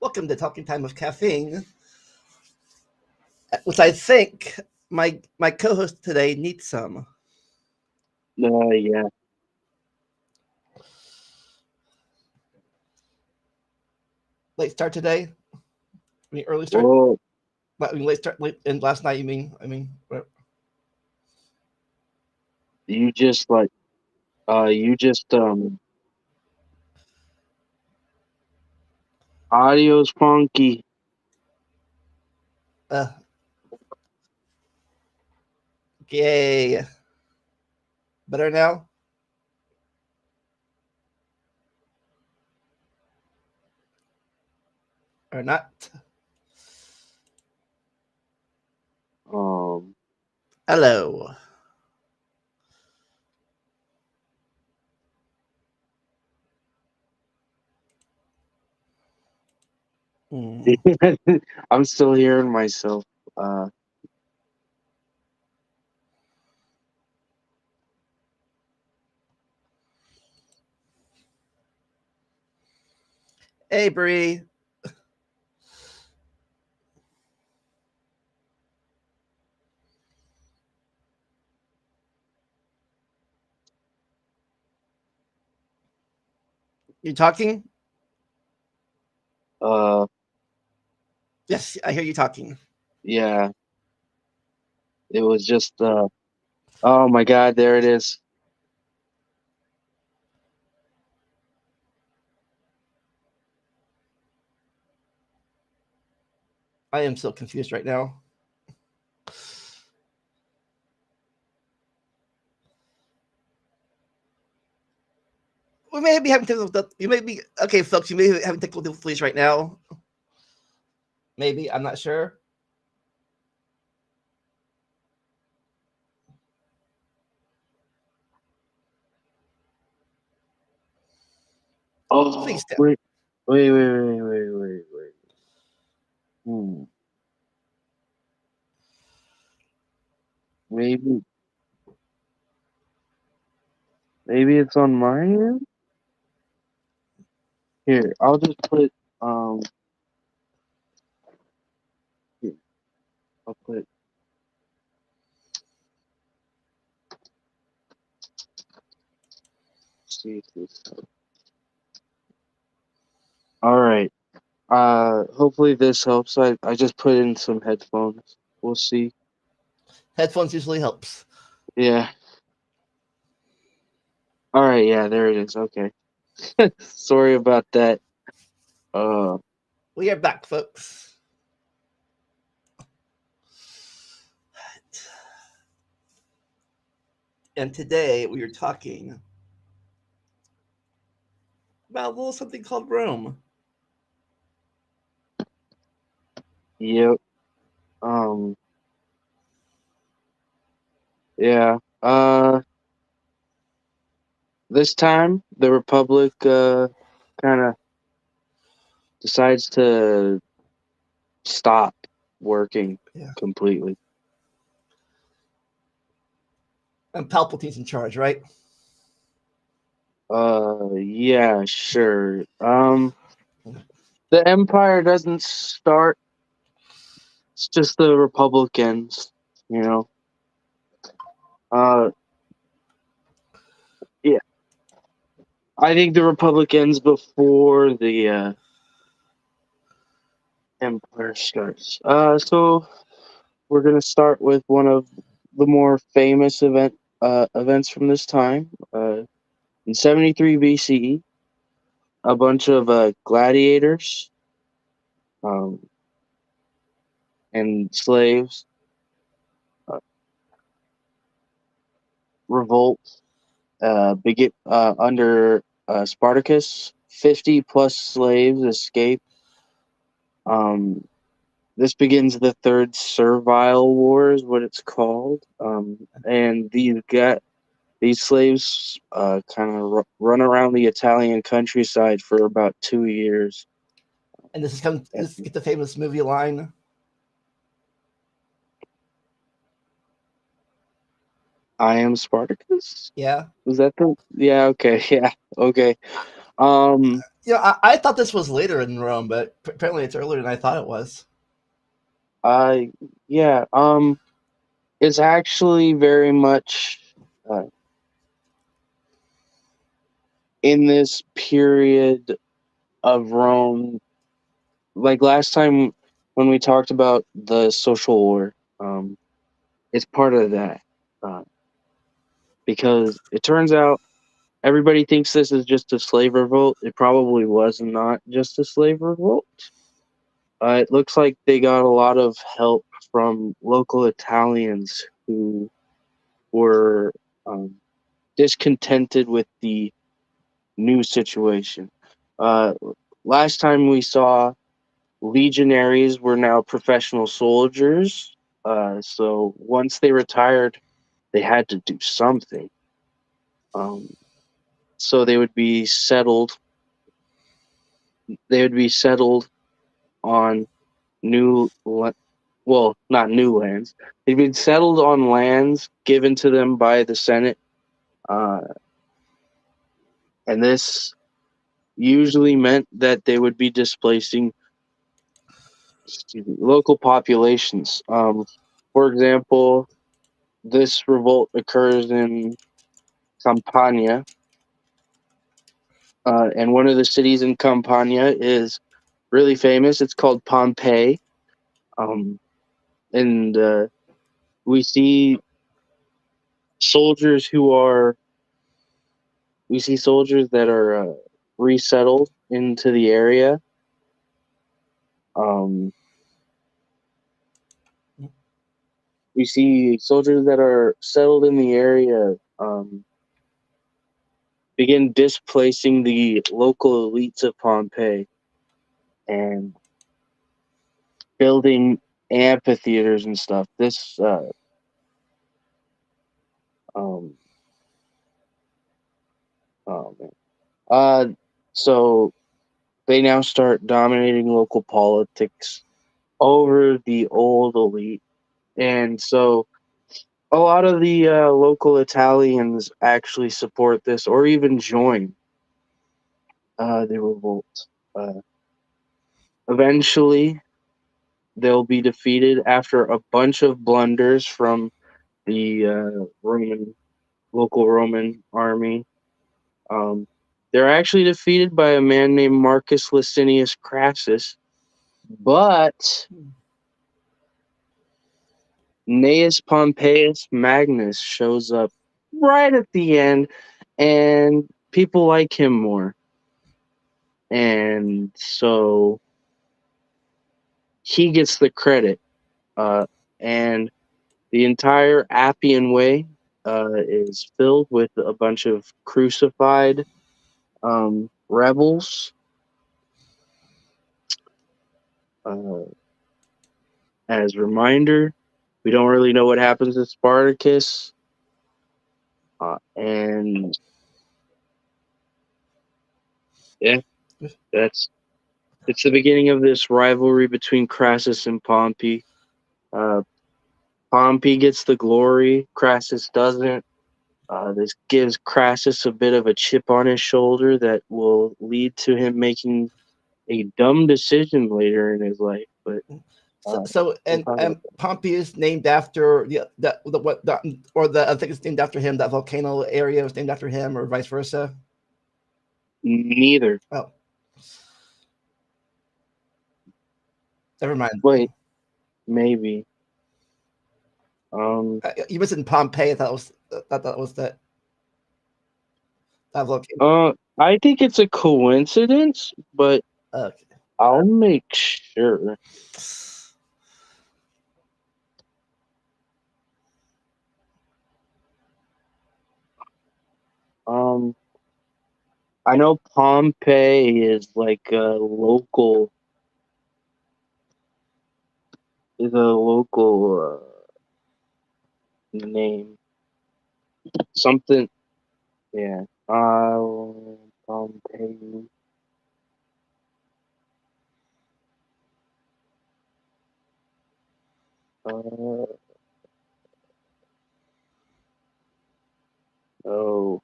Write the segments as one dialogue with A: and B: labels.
A: Welcome to Talking Time with Caffeine, which I think my co-host today needs some.
B: Yeah.
A: Late start today. Early start.
B: Well,
A: Late start. Late and last night. You mean?
B: you just like you just audio's funky.
A: Uh, yay. Better now or not?
B: Um
A: Hello. Mm.
B: I'm still hearing myself. Uh
A: Hey, Bree. You talking?
B: uh
A: Yes, I hear you talking.
B: yeah, it was just oh my god, there it is.
A: I am so confused right now. We may be having technical. You may be okay, folks. You may be having technical difficulties right now. Maybe I'm not sure.
B: Oh,
A: Please tell.
B: wait. Hmm. Maybe maybe it's on my end? Here, I'll just put um here, I'll put see if this all right. Hopefully this helps. I just put in some headphones. We'll see.
A: Headphones usually helps.
B: Yeah. All right. Yeah, there it is. Okay. Sorry about that. Uh,
A: We are back, folks. And today we are talking about a little something called Rome.
B: yep. Um, yeah. This time the Republic kind of decides to stop working
A: Yeah.
B: completely.
A: And Palpatine's in charge, right?
B: Yeah, sure. The Empire doesn't start. It's just the Republicans, you know. Uh, yeah. I think the Republic ends before the Empire starts. So we're gonna start with one of the more famous events from this time. In 73 BCE, a bunch of gladiators um, and slaves uh, revolt begin under Spartacus. 50 plus slaves escape. Um, This begins the Third Servile War, is what it's called. And these slaves kind of run around the Italian countryside for about 2 years.
A: And this is come.
B: And
A: This get the famous movie line.
B: I am Spartacus.
A: Yeah.
B: Was that the? Yeah. Okay. Yeah. Okay. Um.
A: I thought this was later in Rome, but apparently it's earlier than I thought it was.
B: Uh, yeah. It's actually very much uh, in this period of Rome. Like last time when we talked about the social war, it's part of that uh, because it turns out everybody thinks this is just a slave revolt. It probably was not just a slave revolt. It looks like they got a lot of help from local Italians who were um, discontented with the new situation. Uh, Last time we saw legionaries were now professional soldiers. So once they retired, they had to do something. Um, so they would be settled. They would be settled on new, well, not new lands. They'd been settled on lands given to them by the Senate, uh, and this usually meant that they would be displacing, excuse me, local populations. For example, this revolt occurs in Campania, and one of the cities in Campania is really famous. It's called Pompeii, um, and we see soldiers who are we see soldiers that are resettled into the area. Um, we see soldiers that are settled in the area begin displacing the local elites of Pompeii and building amphitheaters and stuff. Um, oh man. Uh, so they now start dominating local politics over the old elite, and so a lot of the local Italians actually support this or even join the revolt. Uh, Eventually, they'll be defeated after a bunch of blunders from the local Roman army. Um, they're actually defeated by a man named Marcus Licinius Crassus, but Gnaeus Pompeius Magnus shows up right at the end, and people like him more. And so he gets the credit. Uh, and the entire Appian Way is filled with a bunch of crucified rebels. Uh, as a reminder, we don't really know what happens to Spartacus, and yeah, that's it's the beginning of this rivalry between Crassus and Pompey. Uh, Pompey gets the glory, Crassus doesn't. This gives Crassus a bit of a chip on his shoulder that will lead to him making a dumb decision later in his life. But
A: So, so
B: we'll talk about
A: and Pompey is named after the what the, or the I think it's named after him. That volcano area was named after him, or vice versa.
B: neither.
A: Oh, never mind.
B: Wait, maybe. Um,
A: You mentioned Pompeii. I thought that was that volcano.
B: I think it's a coincidence, but
A: Okay.
B: I'll make sure. Um, I know Pompeii is like a local name. Something, yeah. Pompeii. Uh, oh,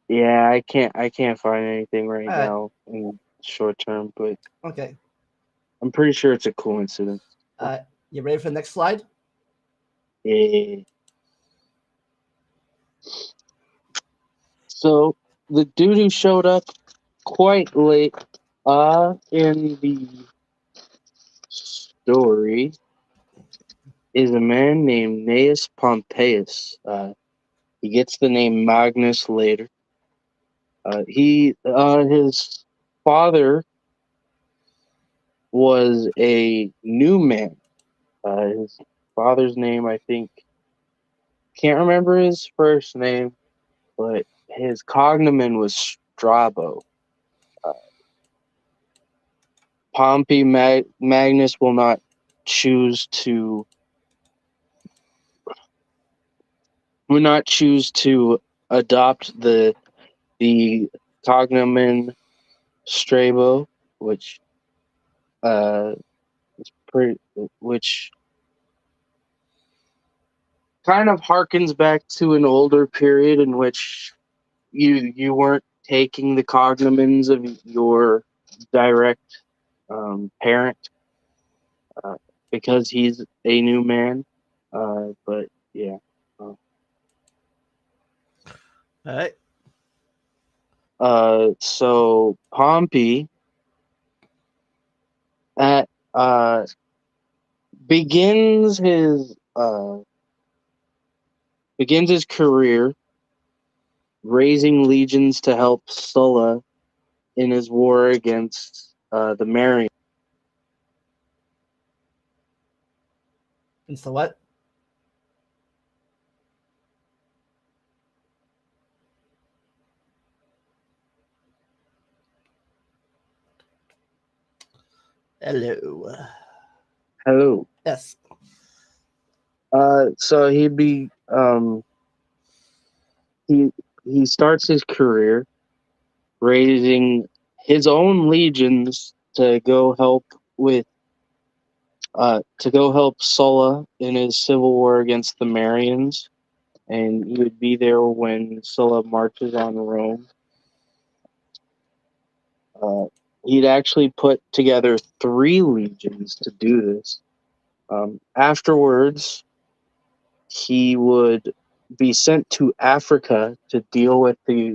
B: Yeah, I can't find anything right
A: All right.
B: now in short term, but
A: Okay.
B: I'm pretty sure it's a coincidence.
A: You ready for the next slide?
B: Yeah. So the dude who showed up quite late in the story is a man named Gnaeus Pompeius. He gets the name Magnus later. His father was a new man. His father's name, I think, can't remember his first name, but his cognomen was Strabo. Uh, Magnus choose to will not choose to adopt the cognomen Strabo, which uh pretty, which kind of harkens back to an older period in which you weren't taking the cognomens of your direct parent uh, because he's a new man. But yeah. Uh,
A: All right.
B: so Pompey at begins his uh, begins his career raising legions to help Sulla in his war against the Marians.
A: And so what? Hello.
B: Hello.
A: Yes.
B: So he he starts his career raising his own legions with to go help Sulla in his civil war against the Marians, and he would be there when Sulla marches on Rome. Uh, he'd actually put together three legions to do this. Afterwards, he would be sent to Africa uh, to deal with the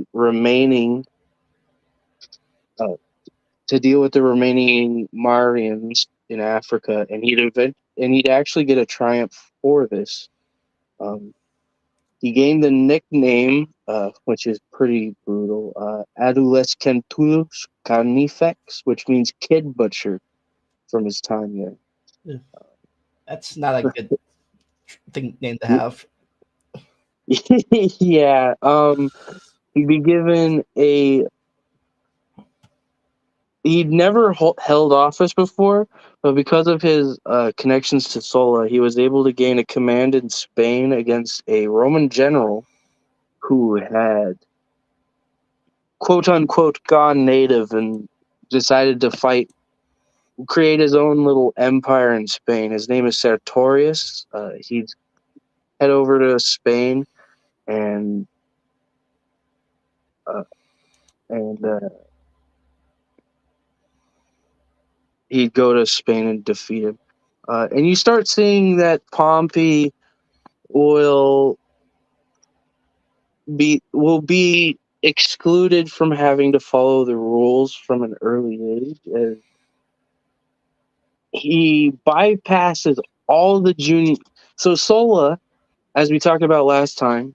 B: remaining Marians in Africa, and he'd actually get a triumph for this. Um, he gained the nickname, which is pretty brutal, Adolescentulus Carnifex, which means kid butcher, from his time there.
A: That's not a good thing name to have.
B: Yeah, he'd be given a he'd never held office before, but because of his connections to Sulla, he was able to gain a command in Spain against a Roman general who had quote unquote gone native and decided to create his own little empire in Spain. His name is Sertorius. He'd head over to Spain and uh, and he'd go to Spain and defeat him. And you start seeing that Pompey will be excluded from having to follow the rules from an early age, as he bypasses all the junior. So Sola, as we talked about last time,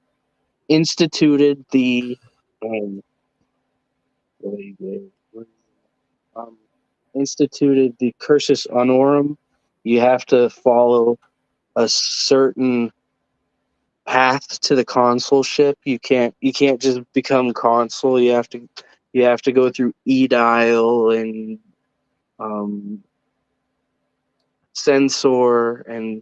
B: instituted the um, wait, wait, wait, um instituted the cursus honorum. You have to follow a certain path to the consulship. You can't just become consul. You have to go through edile and um, censor and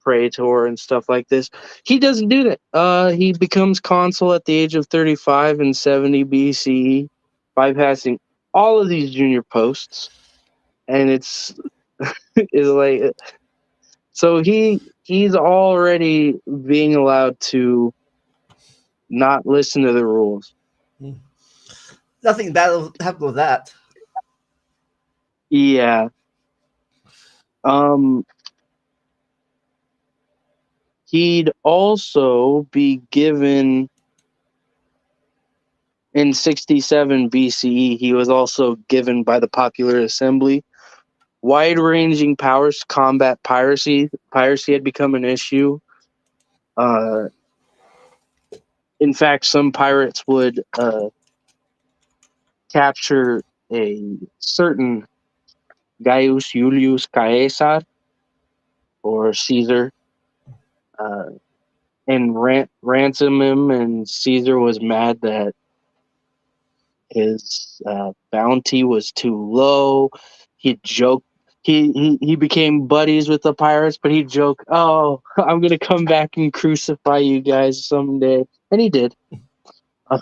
B: praetor and stuff like this. He doesn't do that. He becomes consul at the age of 35 in 70 BCE, bypassing all of these junior posts, and it's is like so he's already being allowed to not listen to the rules.
A: Mm. Nothing bad will happen with that.
B: Yeah. Um, he'd also be given in 67 BCE. He was also given by the Popular Assembly wide-ranging powers to combat piracy. Piracy had become an issue. Uh, in fact, some pirates would capture a certain Gaius Julius Caesar or Caesar uh, and ransom him. And Caesar was mad that his bounty was too low. He joked. He became buddies with the pirates, but he'd joke, "Oh, I'm gonna come back and crucify you guys someday," and he did. Uh,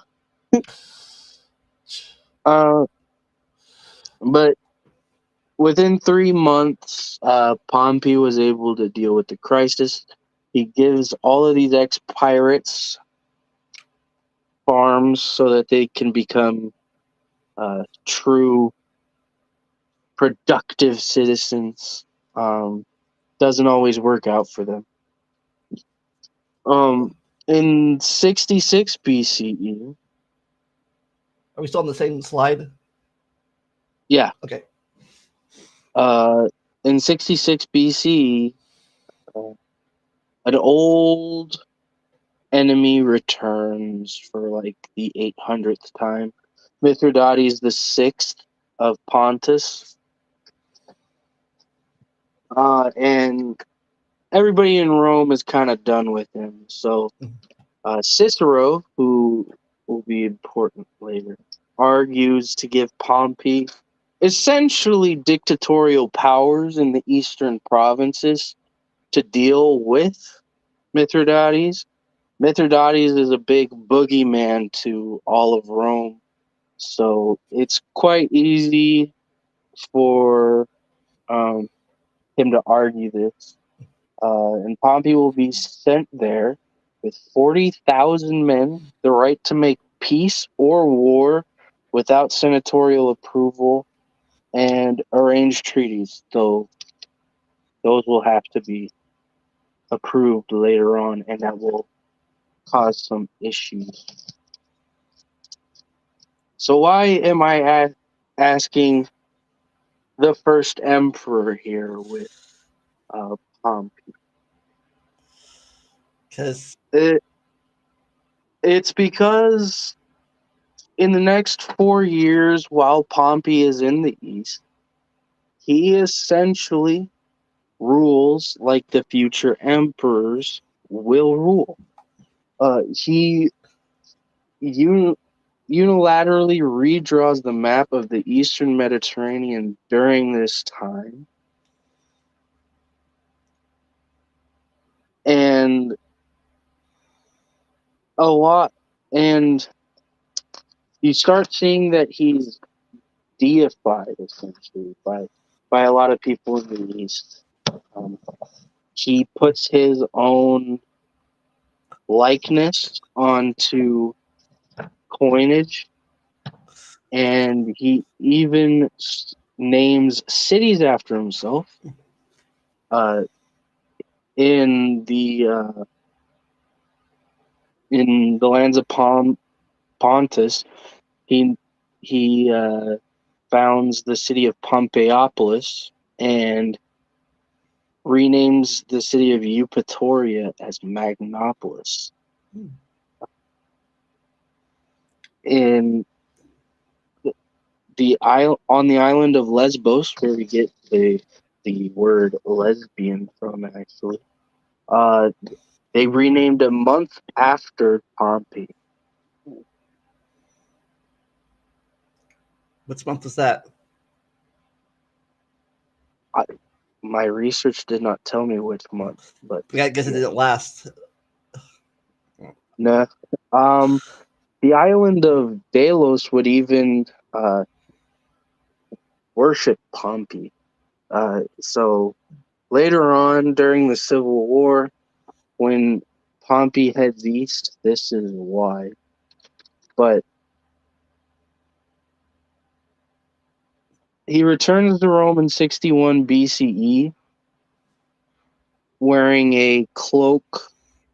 B: uh, but within 3 months, Pompey was able to deal with the crisis. He gives all of these ex-pirates farms so that they can become true, productive citizens. Doesn't always work out for them. Um, in 66 BCE,
A: Are we still on the same slide?
B: yeah,
A: Okay.
B: uh, in 66 BCE, uh, an old enemy returns for like the 800th time. Mithridates the Sixth of Pontus, and everybody in Rome is kind of done with him. So Cicero, who will be important later, argues to give Pompey essentially dictatorial powers in the eastern provinces to deal with Mithridates. Mithridates is a big boogeyman to all of Rome, so it's quite easy for um, him to argue this. And Pompey will be sent there with 40,000 men, the right to make peace or war without senatorial approval, and arrange treaties, though those will have to be approved later on, and that will cause some issues. So, why am I asking the first emperor here with Pompey?
A: Because
B: It, it's because in the next 4 years, while Pompey is in the east, he essentially rules like the future emperors will rule. He unilaterally redraws the map of the Eastern Mediterranean during this time, and a lot, and you start seeing that he's deified essentially by a lot of people in the East. Um, he puts his own likeness onto coinage, and he even names cities after himself. Uh, in the lands of Pontus, he he founds the city of Pompeiopolis and renames the city of Eupatoria as Magnopolis. In the isle on the island of Lesbos, where we get the word lesbian from, actually, uh, they renamed a month after Pompey.
A: which month was that?
B: I, my research did not tell me which month, but
A: I guess it
B: yeah,
A: didn't last.
B: nah. The island of Delos would even worship Pompey. So later on, during the Civil War, when Pompey heads east, this is why. But He returns to Rome in 61 BCE wearing a cloak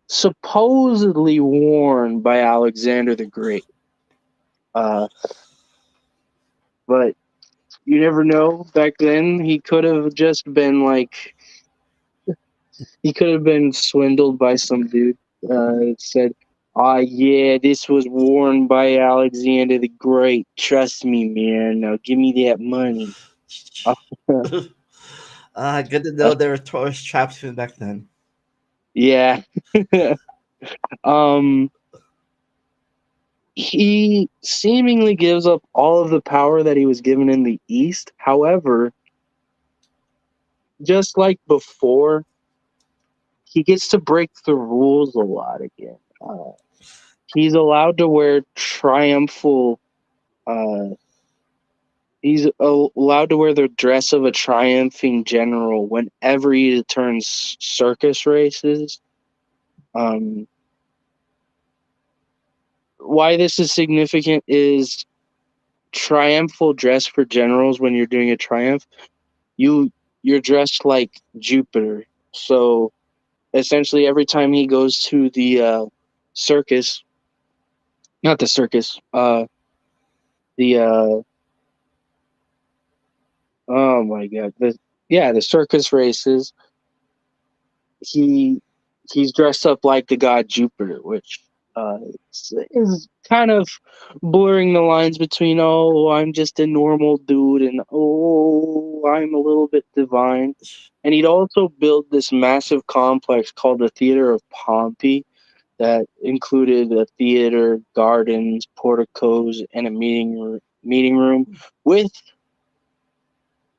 B: supposedly worn by Alexander the Great. Uh, but you never know. Back then, he could have just been like, he could have been swindled by some dude. It said, yeah, this was worn by Alexander the Great. Trust me, man. Now give me that money.
A: Good to know there were tourist traps even back then.
B: Yeah. um, he seemingly gives up all of the power that he was given in the East. However, just like before, he gets to break the rules a lot again. He's allowed to wear triumphal. Uh, he's allowed to wear the dress of a triumphing general whenever he returns circus races. Um, why this is significant is triumphal dress for generals when you're doing a triumph. You're dressed like Jupiter. So essentially, every time he goes to the circus, not the circus, the oh my god, the circus races. He he's dressed up like the god Jupiter, which is kind of blurring the lines between I'm just a normal dude and I'm a little bit divine. And he'd also build this massive complex called the Theater of Pompey that included a theater, gardens, porticos, and a meeting room with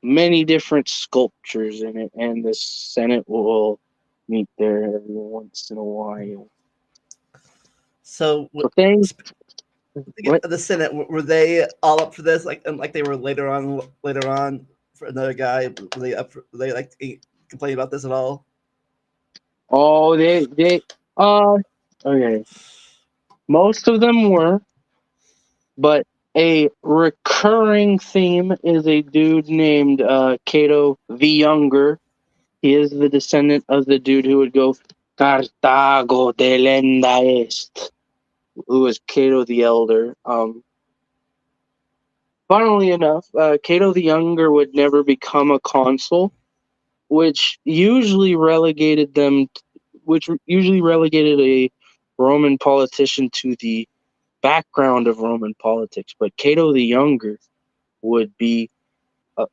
B: many different sculptures in it, and the Senate will meet there every once in a while.
A: So,
B: So things what?
A: the Senate were they all up for this? Like, and like they were later on for another guy. Were they up? Were they like complain about this at all?
B: Oh, they okay. Most of them were, but a recurring theme is a dude named Cato the Younger. He is the descendant of the dude who would go Cartago de lenda est, who was Cato the Elder. Funnily enough, Cato the Younger would never become a consul, which usually relegated them, which usually relegated a Roman politician to the background of Roman politics. But Cato the Younger would be a,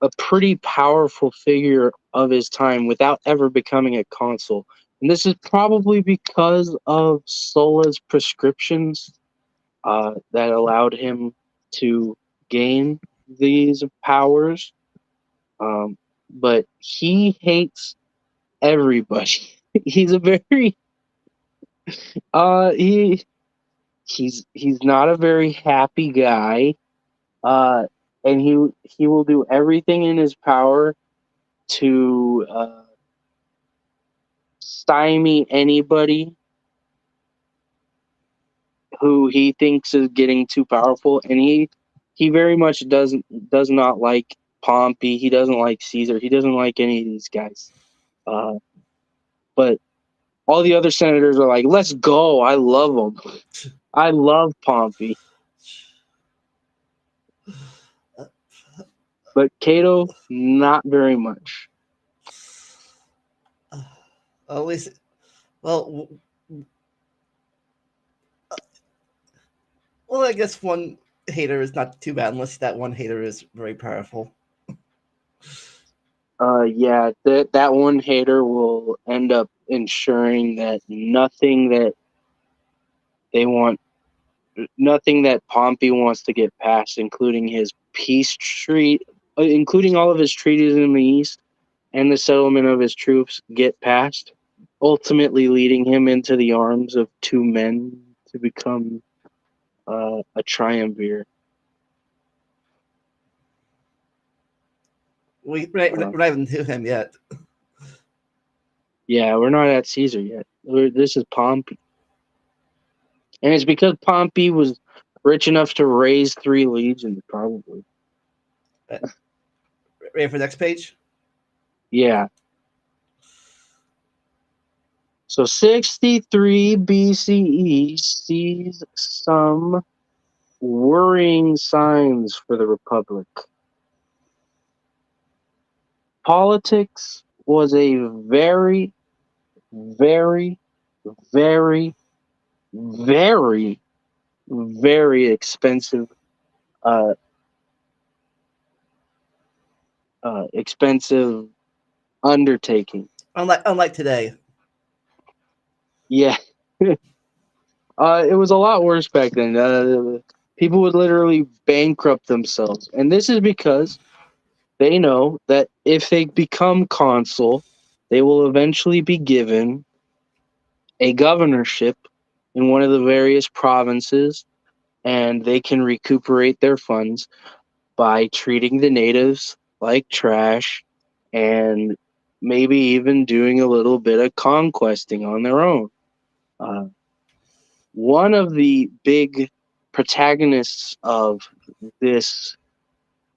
B: a pretty powerful figure of his time without ever becoming a consul. And this is probably because of Sulla's prescriptions that allowed him to gain these powers. But he hates everybody. He's a very uh he he's not a very happy guy. Uh and he will do everything in his power to stymie anybody who he thinks is getting too powerful, and he very much does not like Pompey. He doesn't like Caesar. He doesn't like any of these guys. Uh, but all the other senators are like, "Let's go! I love him. I love Pompey." But Cato, not very much.
A: At least, well, well, I guess one hater is not too bad unless that one hater is very powerful.
B: Yeah, that one hater will end up ensuring that they want nothing that Pompey wants to get passed, including his including all of his treaties in the east and the settlement of his troops, get passed, ultimately leading him into the arms of two men to become a triumvir.
A: We're
B: Uh,
A: not even to him yet.
B: yeah, we're not at Caesar yet. This is Pompey, and it's because Pompey was rich enough to raise 3 legions, probably.
A: Ready for the next page?
B: Yeah. So 63 BCE sees some worrying signs for the Republic. Politics was a very, very, very, very, very uh, expensive undertaking.
A: Unlike today.
B: Yeah, it was a lot worse back then. People would literally bankrupt themselves, and this is because they know that if they become consul, they will eventually be given a governorship in one of the various provinces, and they can recuperate their funds by treating the natives like trash and maybe even doing a little bit of conquesting on their own. Uh, One of the big protagonists of this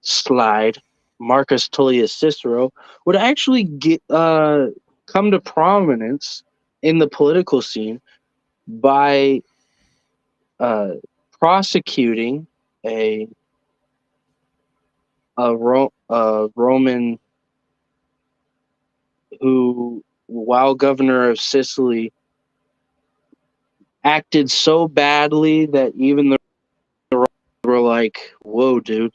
B: slide, Marcus Tullius Cicero, would actually come to prominence in the political scene by uh, prosecuting a a Roman who, while governor of Sicily, acted so badly that even the Romans were like, "Whoa, dude,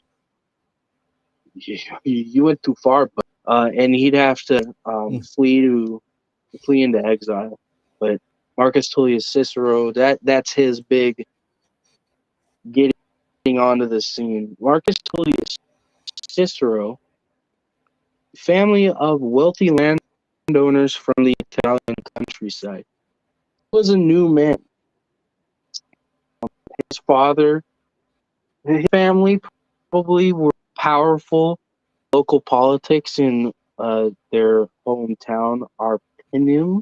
B: you went too far." But and he'd have to flee into exile. But Marcus Tullius Cicero, that's his big getting onto the scene. Marcus Tullius Cicero, family of wealthy landowners from the Italian countryside, was a new man. His father, his family probably were powerful local politics in their hometown, Arpinium,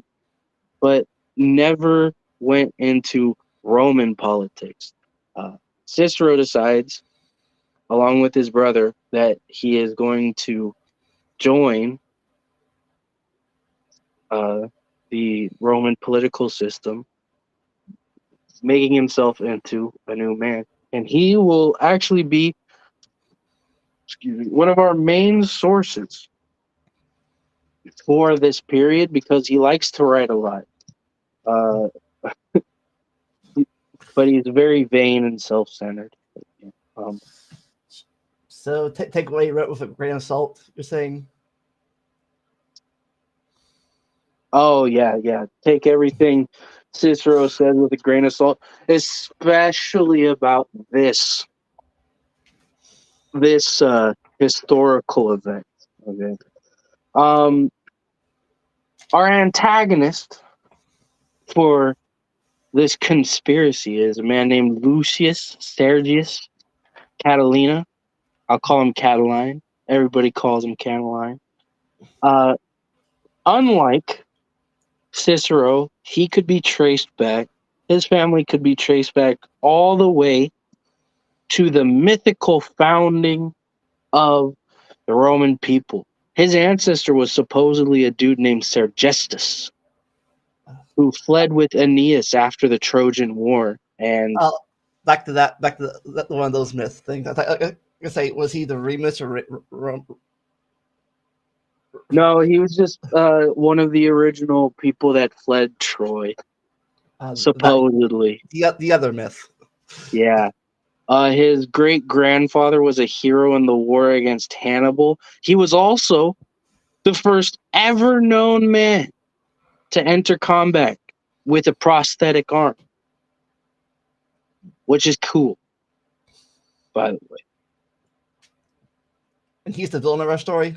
B: but never went into Roman politics. Cicero decides, along with his brother, that he is going to join uh, the Roman political system, making himself into a new man. And he will actually be, one of our main sources for this period because he likes to write a lot. Uh, but he's very vain and self-centered. Um,
A: So take what he wrote with a grain of salt. You're saying?
B: oh yeah. Take everything Cicero said with a grain of salt, especially about this historical event. Okay. Um, our antagonist for this conspiracy is a man named Lucius Sergius Catalina. I'll call him Catiline. Everybody calls him Catiline. Uh, Unlike Cicero, he could be traced back. His family could be traced back all the way to the mythical founding of the Roman people. His ancestor was supposedly a dude named Sergestus, who fled with Aeneas after the Trojan War. And
A: Oh, back to that. Back to one of those myth things. I gonna say, was he the Remus or
B: no, he was just one of the original people that fled Troy,
A: that
B: supposedly.
A: the other myth?
B: Yeah. His great grandfather was a hero in the war against Hannibal. He was also the first ever known man to enter combat with a prosthetic arm, which is cool, by the way.
A: And he's the villain of our story.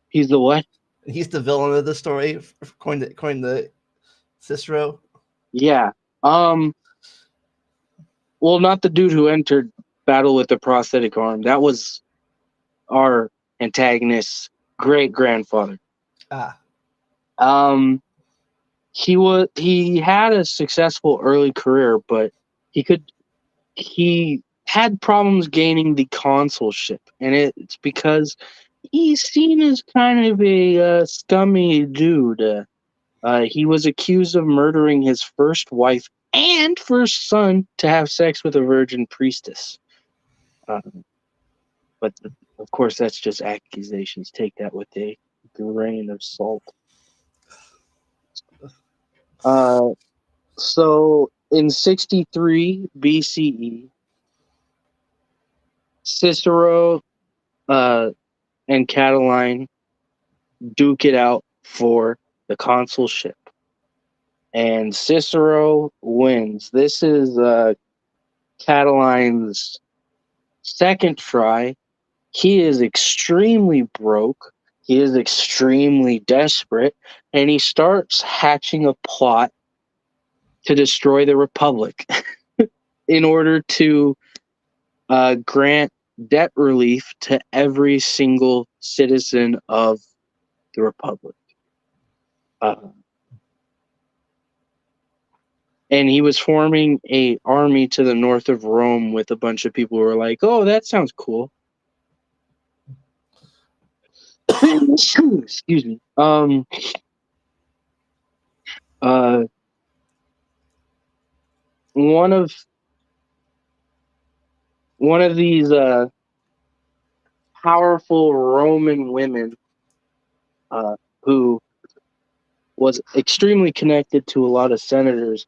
B: He's the what?
A: And he's the villain of the story, according to Cicero.
B: Yeah. Well, not the dude who entered battle with the prosthetic arm. That was our antagonist's great grandfather.
A: Ah,
B: Um, he had a successful early career, but he had problems gaining the consulship, and it's because he's seen as kind of a scummy dude. He was accused of murdering his first wife and first son to have sex with a virgin priestess. Uh, but of course, that's just accusations. Take that with a grain of salt. Uh, so in 63 BCE, Cicero and Catiline duke it out for the consulship, and Cicero wins. This is Catiline's second try. He is extremely broke. He is extremely desperate, and he starts hatching a plot to destroy the Republic in order to grant debt relief to every single citizen of the Republic. Uh, and he was forming a army to the north of Rome with a bunch of people who were like, "Oh, that sounds cool." Excuse me. Uh, one of these powerful Roman women, who was extremely connected to a lot of senators,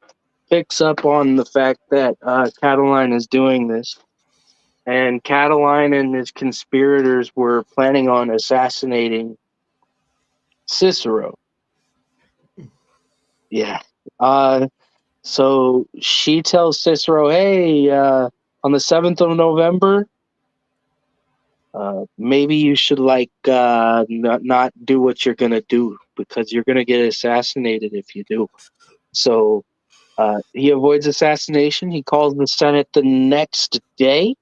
B: picks up on the fact that Catiline is doing this, and Catiline and his conspirators were planning on assassinating Cicero. Yeah. So she tells Cicero, "Hey, on the 7th of November, maybe you should not do what you're gonna do because you're gonna get assassinated if you do." So he avoids assassination. He calls the Senate the next day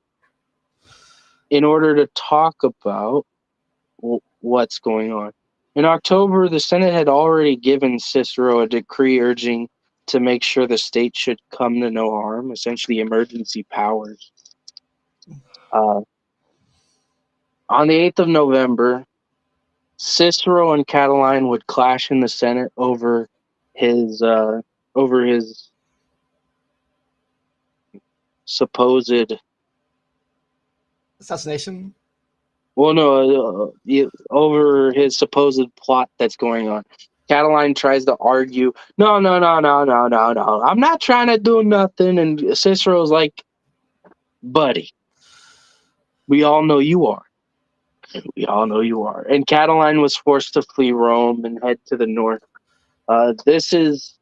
B: in order to talk about what's going on. In October, the Senate had already given Cicero a decree urging to make sure the state should come to no harm, essentially emergency powers. On the 8th of November, Cicero and Catiline would clash in the Senate his over his supposed
A: Assassination.
B: over his supposed plot that's going on. Catiline tries to argue, no, no, no, no, no, no, no. I'm not trying to do nothing. And Cicero's like, buddy, we all know you are. We all know you are. And Catiline was forced to flee Rome and head to the north. This is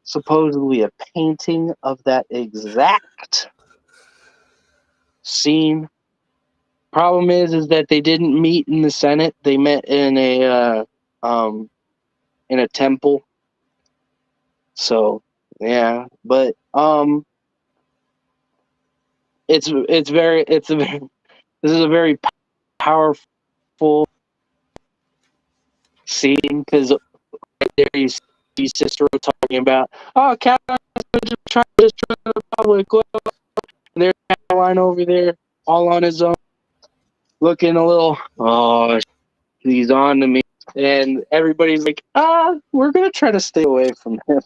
B: supposedly a painting of that exact scene. Problem is that they didn't meet in the Senate. They met in a temple. So yeah, but this is a very powerful scene because right there you see Cicero talking about, oh, Caroline is trying to destroy the Republic. And there's Caroline over there, all on his own, looking a little, oh, he's on to me. And everybody's like, we're going to try to stay away from him.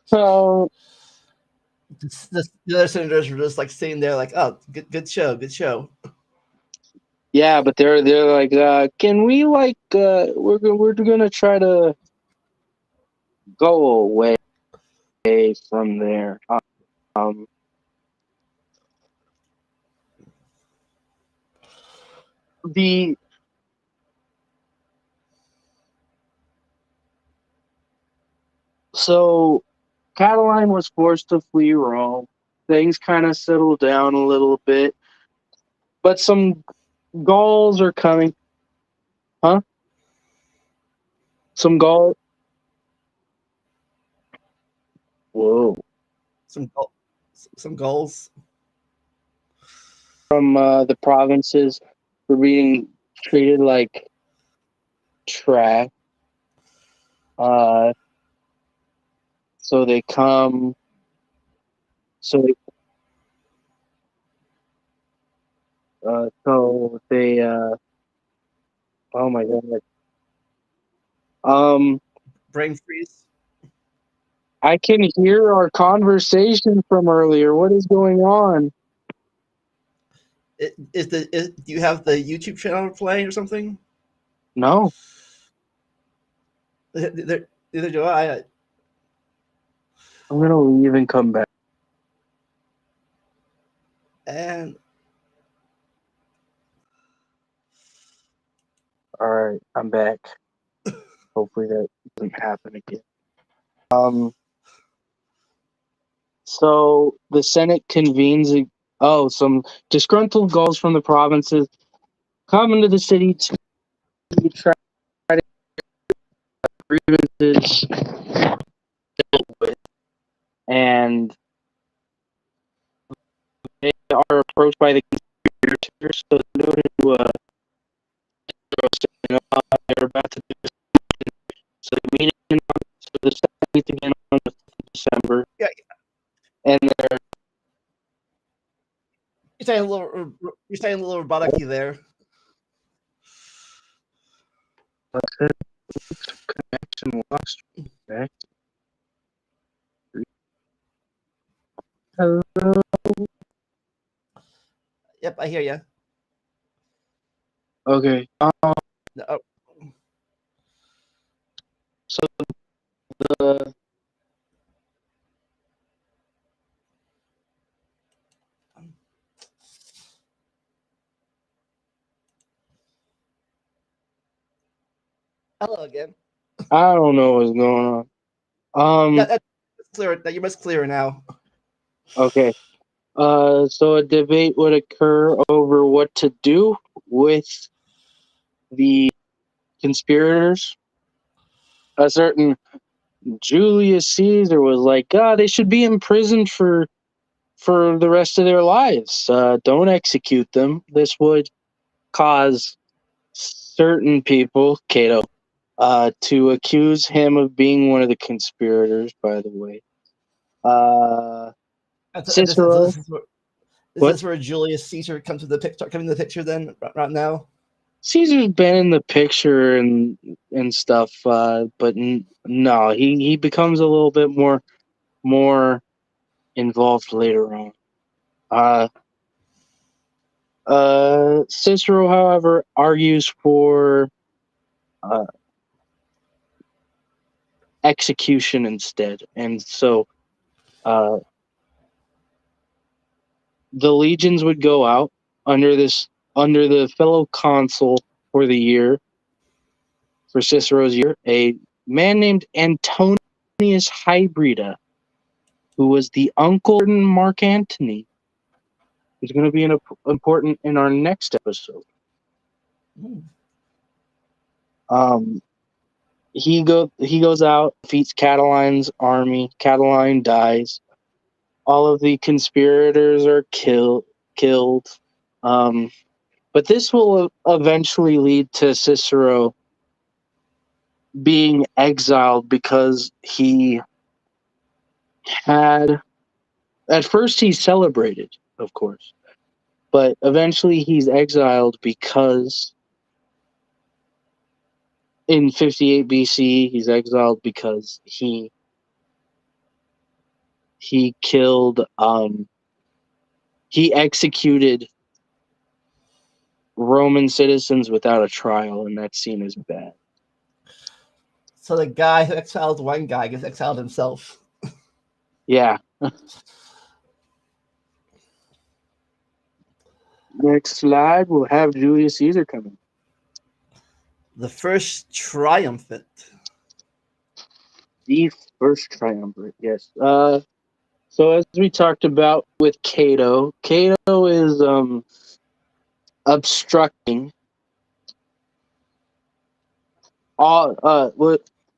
B: So,
A: The other senators were just like sitting there, like, "Oh, good show, good show."
B: yeah, but they're like, can we we're going to try to go away from there. Um, the so Catiline was forced to flee Rome. Things kind of settled down a little bit, but some Gauls are coming. Huh? Some Gaul. Whoa.
A: Some some goals.
B: From the provinces were being treated like trash. So they come So so they oh my god. Um,
A: Brain freeze.
B: I can hear our conversation from earlier. What is going on?
A: Do you have the YouTube channel playing or something?
B: No,
A: Neither do I.
B: I'm gonna leave and come back.
A: And
B: All right, I'm back. Hopefully that doesn't happen again. Um, so the Senate convenes. Oh, some disgruntled Gauls from the provinces come into the city to try to get grievances dealt with, and they are approached by the conspirators. So they know who they're about to do. So they meet so the Senate meets again on the 5th of December,
A: yeah,
B: and they're
A: you're saying a little robotic there.
B: connection lost. Back. Hello.
A: Yep, I hear you.
B: Okay.
A: Oh,
B: So the
A: hello again.
B: I don't know what's going on.
A: That's clear. You're much clearer now.
B: Okay. So a debate would occur over what to do with the conspirators. A certain Julius Caesar was like, they should be imprisoned for the rest of their lives. Don't execute them. This would cause certain people, Cato, to accuse him of being one of the conspirators. By the way,
A: And
B: Cicero.
A: this
B: What?
A: is where Julius Caesar comes to the picture. Coming to the picture then right now.
B: Caesar's been in the picture and stuff, but no, he becomes a little bit more involved later on. Cicero, however, argues for uh, execution instead, and so uh, the legions would go out under the fellow consul for the year for Cicero's year, a man named Antonius Hybrida, who was the uncle of Mark Antony, who's going to be important in our next episode.
A: Hmm.
B: Um, he goes out, defeats Catiline's army. Catiline dies. All of the conspirators are killed. But this will eventually lead to Cicero being exiled because he had. At first, he's celebrated, of course, but eventually he's exiled because in 58 BC he's exiled because he killed he executed Roman citizens without a trial, and that's seen as bad.
A: So the guy who exiled one guy gets exiled himself.
B: Yeah. Next slide, we'll have Julius Caesar coming.
A: The first triumphant.
B: The first triumvirate, yes. So as we talked about with Cato is obstructing all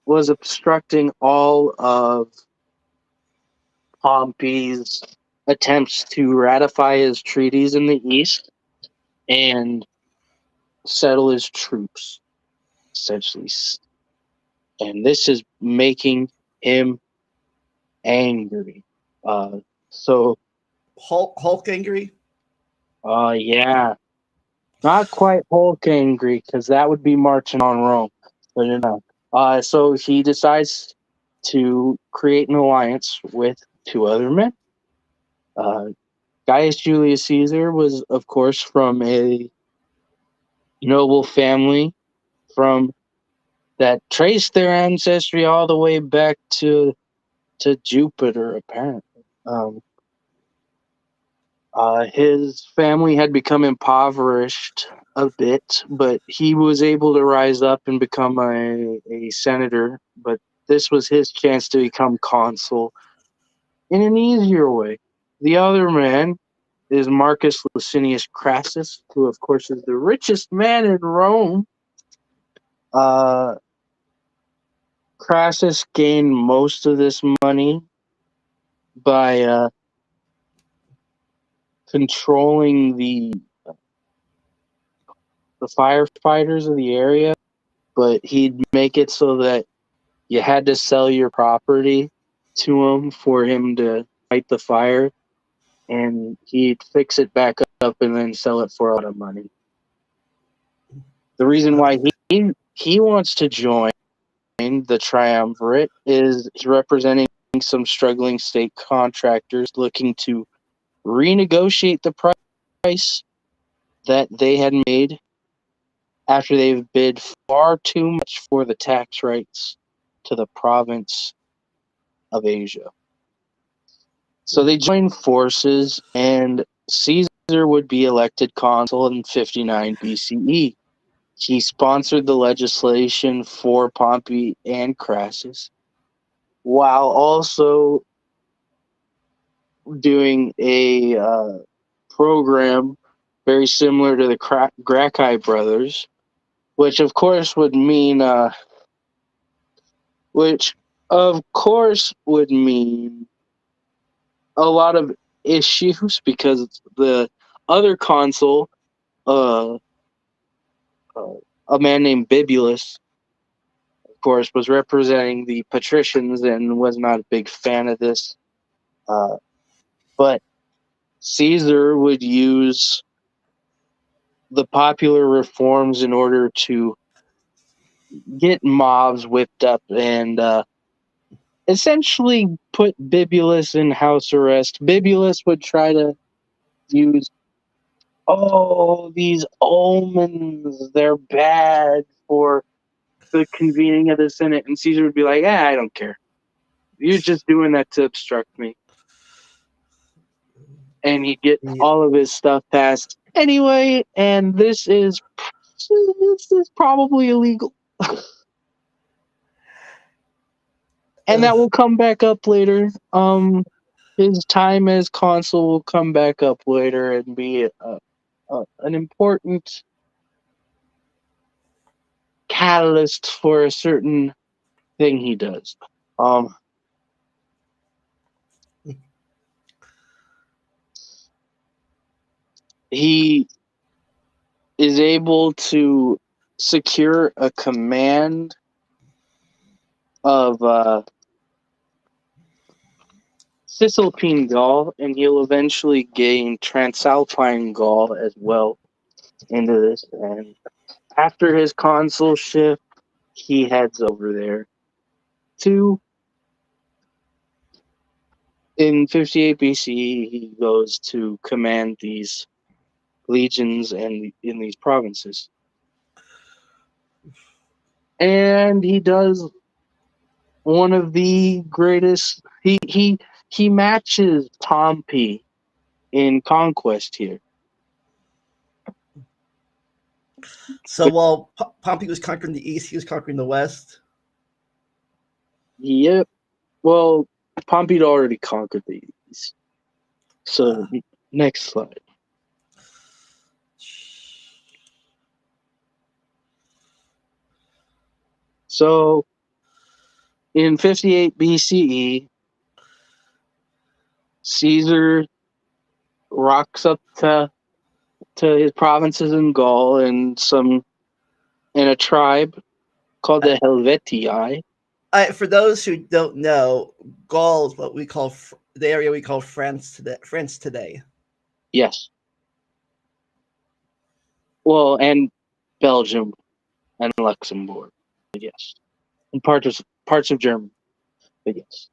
B: was obstructing all of Pompey's attempts to ratify his treaties in the east and settle his troops, essentially. And this is making him angry. So,
A: Hulk angry.
B: yeah, not quite Hulk angry because that would be marching on Rome, but so he decides to create an alliance with two other men. Uh, Gaius Julius Caesar was, of course, from a noble family from that traced their ancestry all the way back to Jupiter, apparently. His family had become impoverished a bit, but he was able to rise up and become a senator. But this was his chance to become consul in an easier way. The other man is Marcus Licinius Crassus, who, of course, is the richest man in Rome. Uh, Crassus gained most of this money by controlling the firefighters of the area, but he'd make it so that you had to sell your property to him for him to fight the fire, and he'd fix it back up and then sell it for a lot of money. The reason why he wants to join the triumvirate is he's representing some struggling state contractors looking to renegotiate the price that they had made after they've bid far too much for the tax rights to the province of Asia. So they joined forces, and Caesar would be elected consul in 59 BCE. He sponsored the legislation for Pompey and Crassus, while also doing a program very similar to the Gracchi brothers, which of course would mean a lot of issues because the other consul, uh, uh, a man named Bibulus, of course, was representing the patricians and was not a big fan of this. But Caesar would use the popular reforms in order to get mobs whipped up and essentially put Bibulus in house arrest. Bibulus would try to use, oh, these omens, they're bad for the convening of the Senate. And Caesar would be like, I don't care. You're just doing that to obstruct me. And he'd get
A: Yeah.
B: all of his stuff passed anyway, and this is probably illegal. And that will come back up later. His time as consul will come back up later and be an important catalyst for a certain thing he does. He is able to secure a command of Cisalpine Gaul, and he'll eventually gain Transalpine Gaul as well into this. And after his consulship, he heads over there to, in 58 BCE, he goes to command these legions and in these provinces. And he does one of the greatest, he matches Pompey in conquest here.
A: So while Pompey was conquering the east, he was conquering the west.
B: Yep. Well, Pompey had already conquered the East. So, next slide. So, in 58 BCE, Caesar rocks up to his provinces in Gaul and a tribe called the Helvetii.
A: For those who don't know, Gaul is what we call the area we call France today. France today.
B: Yes. Well, and Belgium and Luxembourg. But yes. And parts of Germany. But yes.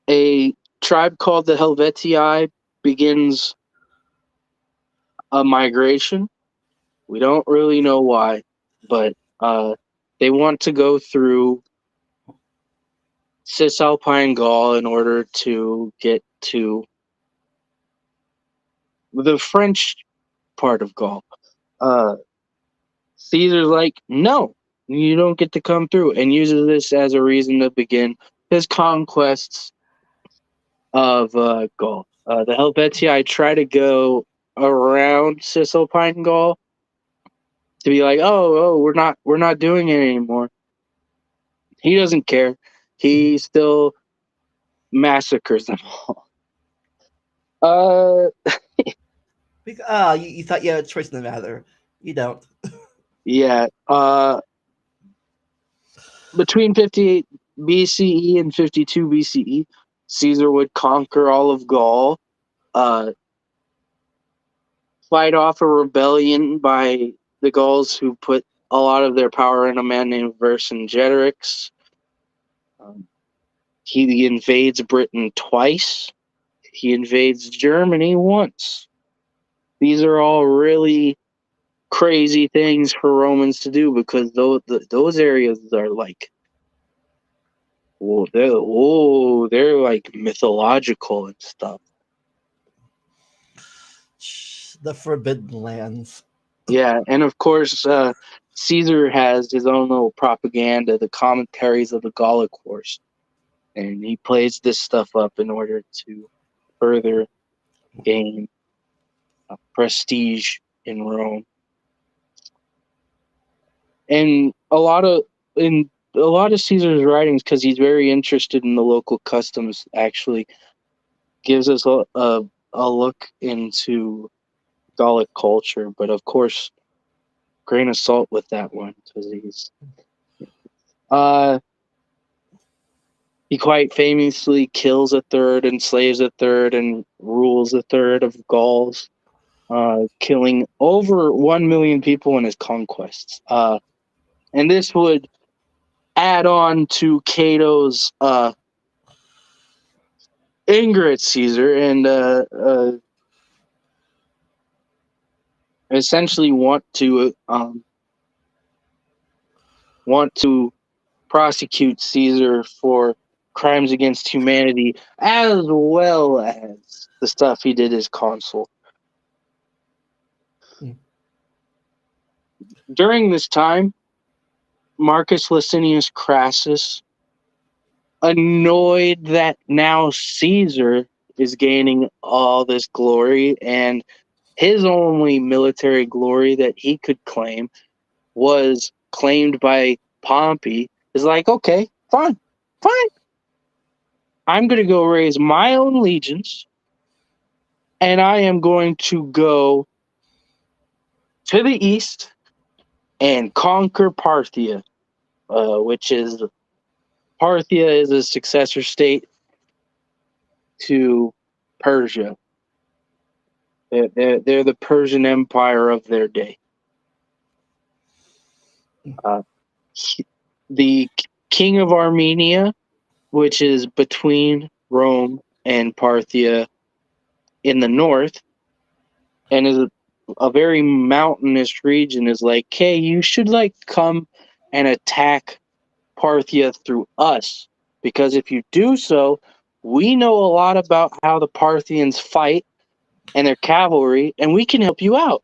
B: A tribe called the Helvetii begins a migration. We don't really know why, but they want to go through Cisalpine Gaul in order to get to the French part of Gaul. Uh, Caesar's like, no, you don't get to come through, and uses this as a reason to begin his conquests of Gaul. The Helvetii try to go around Cisalpine Gaul to be like, oh, we're not doing it anymore. He doesn't care. He still massacres them all.
A: You thought you had a choice in the matter. You don't.
B: Yeah. Between 58 BCE and 52 BCE, Caesar would conquer all of Gaul, uh, fight off a rebellion by the Gauls who put a lot of their power in a man named Vercingetorix. Um, he invades Britain twice. He invades Germany once. These are all really crazy things for Romans to do because those areas are like, they're like mythological and stuff.
A: The Forbidden Lands.
B: Yeah, and of course, Caesar has his own little propaganda, the commentaries of the Gallic Wars, and he plays this stuff up in order to further gain prestige in Rome. And in a lot of Caesar's writings, because he's very interested in the local customs, actually gives us a look into Gallic culture. But of course, grain of salt with that one, because uh he quite famously kills a third, enslaves a third, and rules a third of Gauls, killing over 1 million people in his conquests. And this would add on to Cato's anger at Caesar and essentially want to prosecute Caesar for crimes against humanity as well as the stuff he did as consul. During this time, Marcus Licinius Crassus, annoyed that now Caesar is gaining all this glory and his only military glory that he could claim was claimed by Pompey, is like, okay, fine. I'm going to go raise my own legions and I am going to go to the east and conquer Parthia, which is Parthia is a successor state to Persia. They're the Persian Empire of their day. The king of Armenia, which is between Rome and Parthia in the north, and is a very mountainous region, is like, hey, you should like come and attack Parthia through us, because if you do so, we know a lot about how the Parthians fight and their cavalry, and we can help you out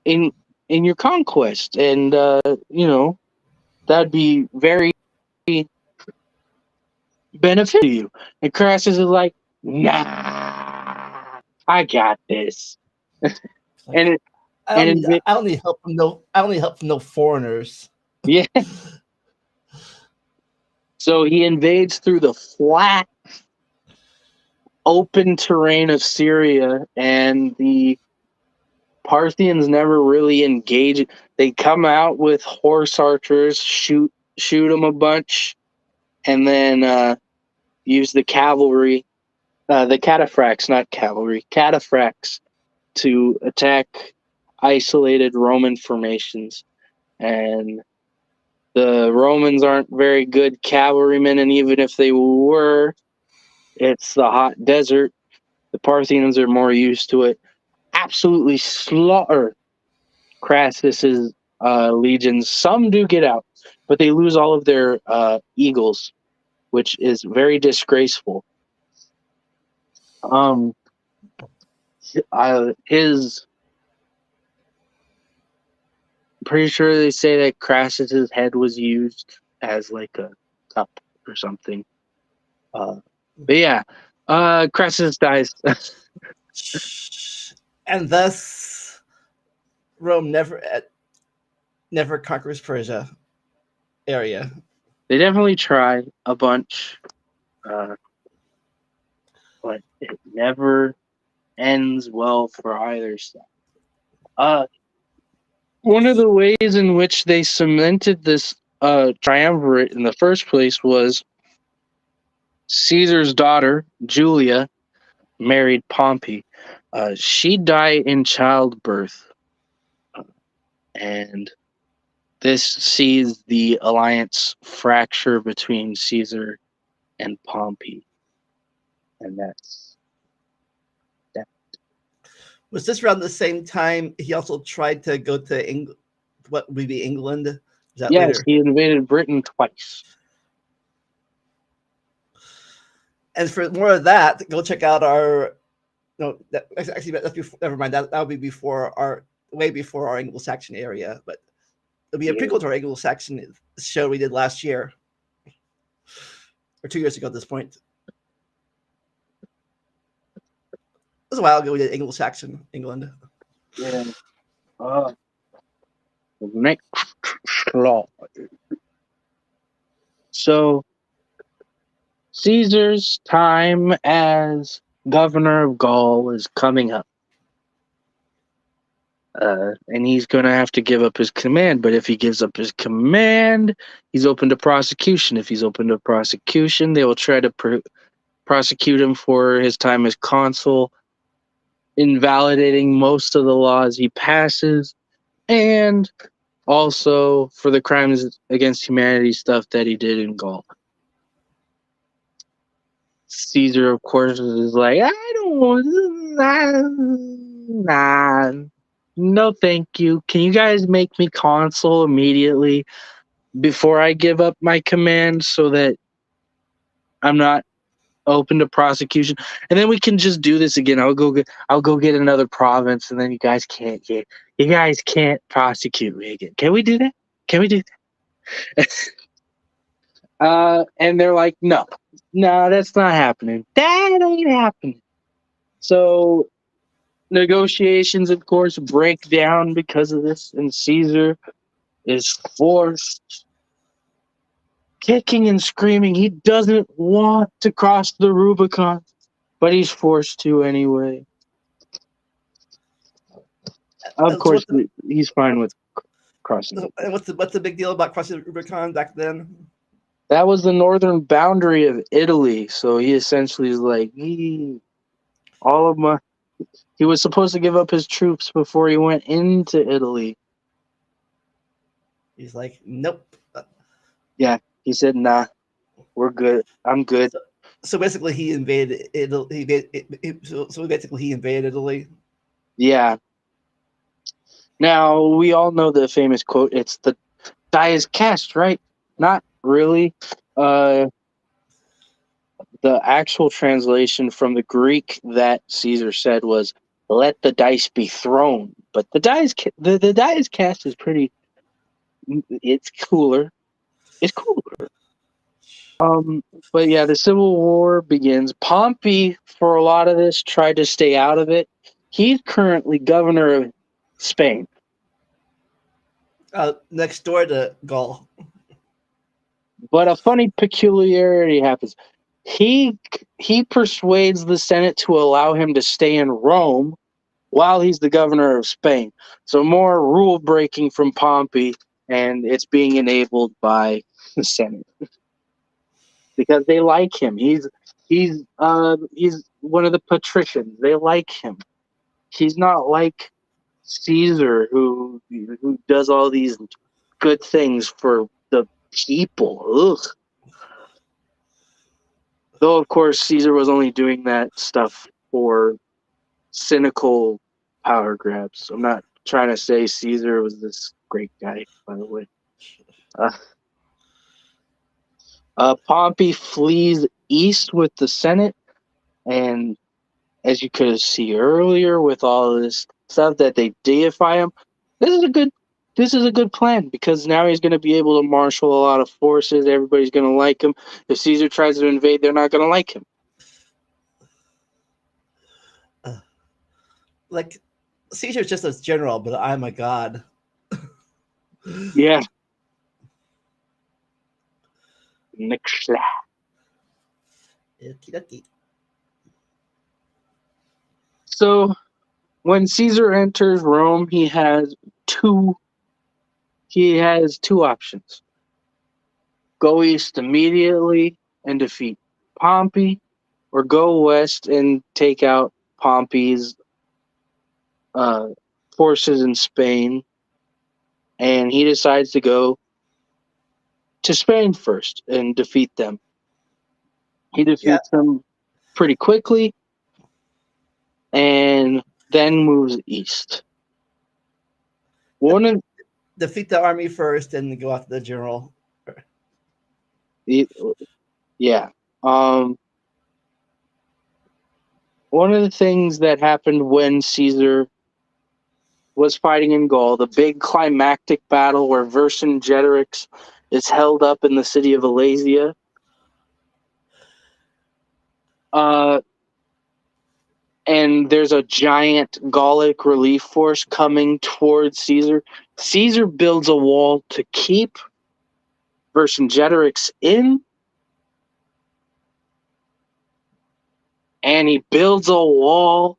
B: in your conquest, and that'd be very beneficial to you. And Crassus is like, nah, I got this.
A: Like,
B: and it,
A: I don't
B: and
A: need.
B: it,
A: I don't need help from no. I don't need help from no foreigners.
B: yeah, so he invades through the flat, open terrain of Syria and the Parthians never really engage. They come out with horse archers, shoot them a bunch, and then use the cavalry, the cataphracts, not cavalry, cataphracts, to attack isolated Roman formations. And the Romans aren't very good cavalrymen, and even if they were, it's the hot desert. The Parthians are more used to it. Absolutely slaughter Crassus's legions. Some do get out, but they lose all of their eagles, which is very disgraceful. Um, his pretty sure they say that Crassus's head was used as like a cup or something. But yeah, Crassus dies.
A: And thus, Rome never conquers Persia area.
B: They definitely try a bunch, uh, but it never ends well for either side. One of the ways in which they cemented this triumvirate in the first place was Caesar's daughter, Julia, married Pompey. She died in childbirth, and this sees the alliance fracture between Caesar and Pompey. And that's that.
A: Was this around the same time he also tried to go to what would be England? Is that
B: Yes,
A: later?
B: he invaded Britain twice.
A: And for more of that, go check out our. No, actually, that's before, never mind. That would be before our way before our Anglo-Saxon area, but it'll be a prequel to our Anglo-Saxon show we did last year or 2 years ago at this point. It was a while ago we did Anglo-Saxon England.
B: Yeah. Next slide. So Caesar's time as governor of Gaul is coming up. And he's going to have to give up his command. But if he gives up his command, he's open to prosecution. If he's open to prosecution, they will try to prosecute him for his time as consul, invalidating most of the laws he passes, and also for the crimes against humanity stuff that he did in Gaul. Caesar, of course, is like, I don't want, nah, no thank you. Can you guys make me consul immediately before I give up my command so that I'm not open to prosecution? And then we can just do this again. I'll go get another province, and then you guys can't prosecute me again. Can we do that? Can we do that? And they're like, no, that's not happening. That ain't happening. So negotiations, of course, break down because of this, and Caesar is forced, kicking and screaming. He doesn't want to cross the Rubicon, but he's forced to anyway. Of course, he's fine with crossing.
A: What's the big deal about crossing the Rubicon back then?
B: That was the northern boundary of Italy, so he essentially is like, all of my. He was supposed to give up his troops before he went into Italy.
A: He's like, nope.
B: Yeah, he said, nah, we're good. I'm good.
A: So basically, he invaded Italy. So basically, he invaded Italy.
B: Yeah. Now, we all know the famous quote, it's the die is cast, right? Not really. The actual translation from the Greek that Caesar said was, let the dice be thrown. But the die is cast is pretty, it's cooler. It's cooler. But yeah, the Civil War begins. Pompey, for a lot of this, tried to stay out of it. He's currently governor of Spain.
A: Next door to Gaul.
B: But a funny peculiarity happens. He persuades the Senate to allow him to stay in Rome, while he's the governor of Spain. So more rule breaking from Pompey, and it's being enabled by the Senate because they like him. He's one of the patricians. They like him. He's not like Caesar who does all these good things for the people. Ugh. Though of course Caesar was only doing that stuff for cynical power grabs. I'm not trying to say Caesar was this great guy, by the way. Uh, Pompey flees east with the Senate, and as you could see earlier, with all of this stuff that they deify him, this is a good this is a good plan because now he's going to be able to marshal a lot of forces. Everybody's going to like him. If Caesar tries to invade, they're not going to like him.
A: Like Caesar's just a general, but I'm a god.
B: Yeah. Nixla.
A: Okie
B: So when Caesar enters Rome, two he has two options. Go east immediately and defeat Pompey, or go west and take out Pompey's uh, forces in Spain. And he decides to go to Spain first and defeat them. He
A: Yeah,
B: defeats them pretty quickly and then moves east. One of
A: defeat the army first and go after the general.
B: the yeah. One of the things that happened when Caesar was fighting in Gaul, the big climactic battle where Vercingetorix is held up in the city of Alesia. Uh, and there's a giant Gallic relief force coming towards Caesar. Caesar builds a wall to keep Vercingetorix in, and he builds a wall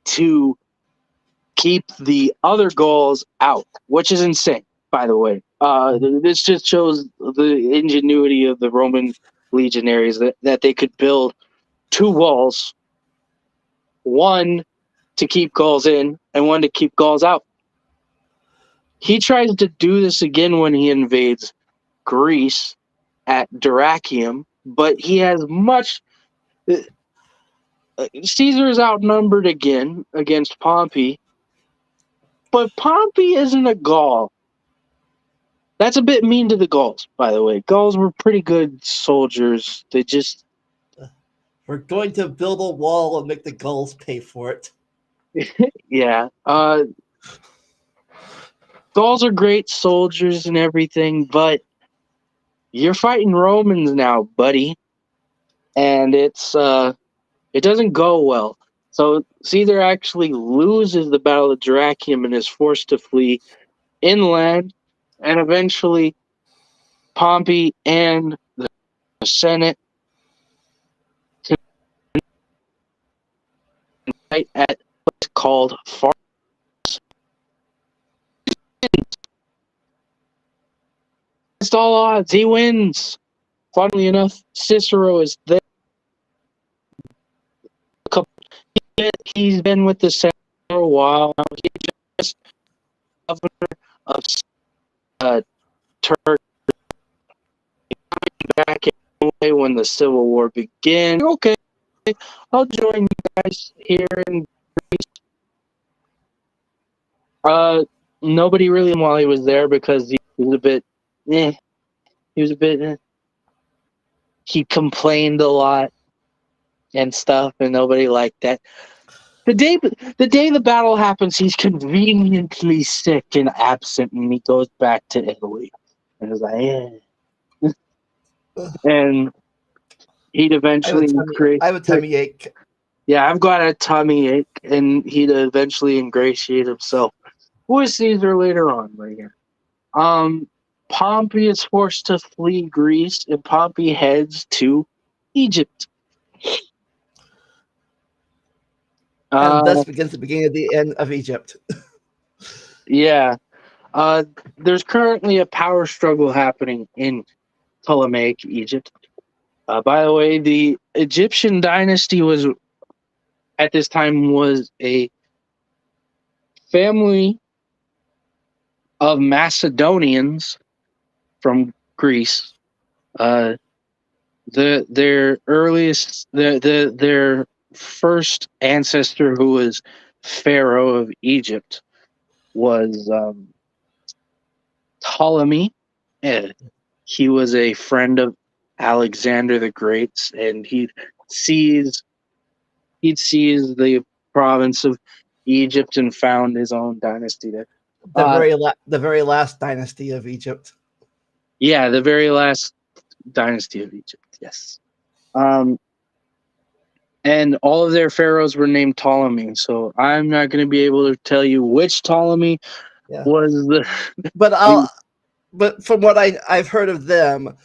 B: to keep the other Gauls out, which is insane, by the way. This just shows the ingenuity of the Roman legionaries that they could build two walls, one to keep Gauls in and one to keep Gauls out. He tries to do this again when he invades Greece at Dyrrhachium, but he has much. Caesar is outnumbered again against Pompey, but Pompey isn't a Gaul. That's a bit mean to the Gauls, by the way. Gauls were pretty good soldiers. They just,
A: We're going to build a wall and make the Gauls pay for it.
B: yeah. Gauls are great soldiers and everything, but you're fighting Romans now, buddy, and it doesn't go well. So Caesar actually loses the Battle of Dyrrhachium and is forced to flee inland, and eventually Pompey and the Senate fight at what's called Far. Against all odds, he wins. Funnily enough, Cicero is there. He's been with the Senate for a while now. He's just governor of Turkey back anyway when the Civil War began. Okay, I'll join you guys here in Greece. Nobody really while he was there because he was a bit, he was a bit, he complained a lot and stuff, and nobody liked that. The day the battle happens, he's conveniently sick and absent, and he goes back to Italy. And it's like, yeah. And he'd eventually
A: I have a tummy ache.
B: yeah, I've got a tummy ache, and he'd eventually ingratiate himself with Caesar later on. But yeah. Pompey is forced to flee Greece, and Pompey heads to Egypt.
A: and
B: Uh,
A: thus begins the beginning of the end of Egypt.
B: yeah. Uh, there's currently a power struggle happening in Ptolemaic Egypt. By the way, the Egyptian dynasty was at this time was a family of Macedonians from Greece. Uh, their earliest their first ancestor, who was Pharaoh of Egypt, was Ptolemy. Uh, he was a friend of Alexander the Great's, and sees he'd seized the province of Egypt and found his own dynasty there. Uh,
A: The very last dynasty of Egypt.
B: yeah, the very last dynasty of Egypt. Yes. Um, and all of their pharaohs were named Ptolemy. So I'm not going to be able to tell you which Ptolemy
A: Yeah,
B: was the.
A: but
B: the
A: but from what I've heard of them,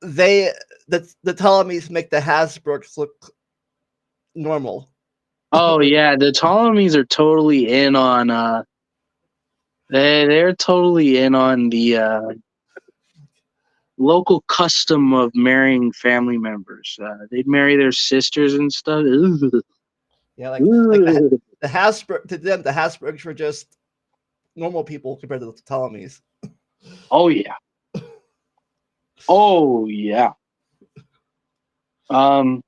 A: they the Ptolemies make the Habsburgs look normal.
B: oh yeah, the Ptolemies are totally in on. They're totally in on the local custom of marrying family members. They'd marry their sisters and stuff. Ugh.
A: Yeah, like
B: Ugh.
A: the Habsburg to them, the Habsburgs were just normal people compared to the Ptolemies.
B: Oh yeah. Oh yeah. Um,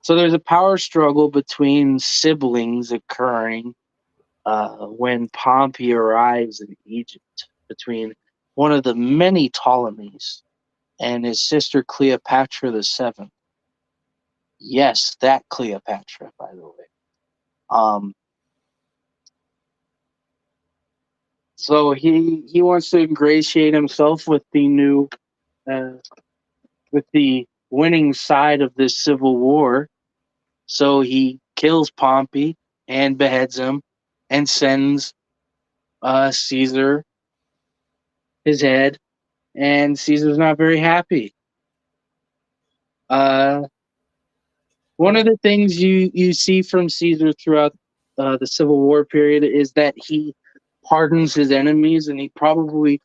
B: so there's a power struggle between siblings occurring when Pompey arrives in Egypt, between one of the many Ptolemies and his sister Cleopatra the Seventh. Yes, that Cleopatra, by the way. Um, so he wants to ingratiate himself with the new uh, with the winning side of this civil war. So he kills Pompey and beheads him, and sends Caesar his head. And Caesar's not very happy. Uh, One of the things you see from Caesar throughout the Civil War period is that he pardons his enemies, and he probably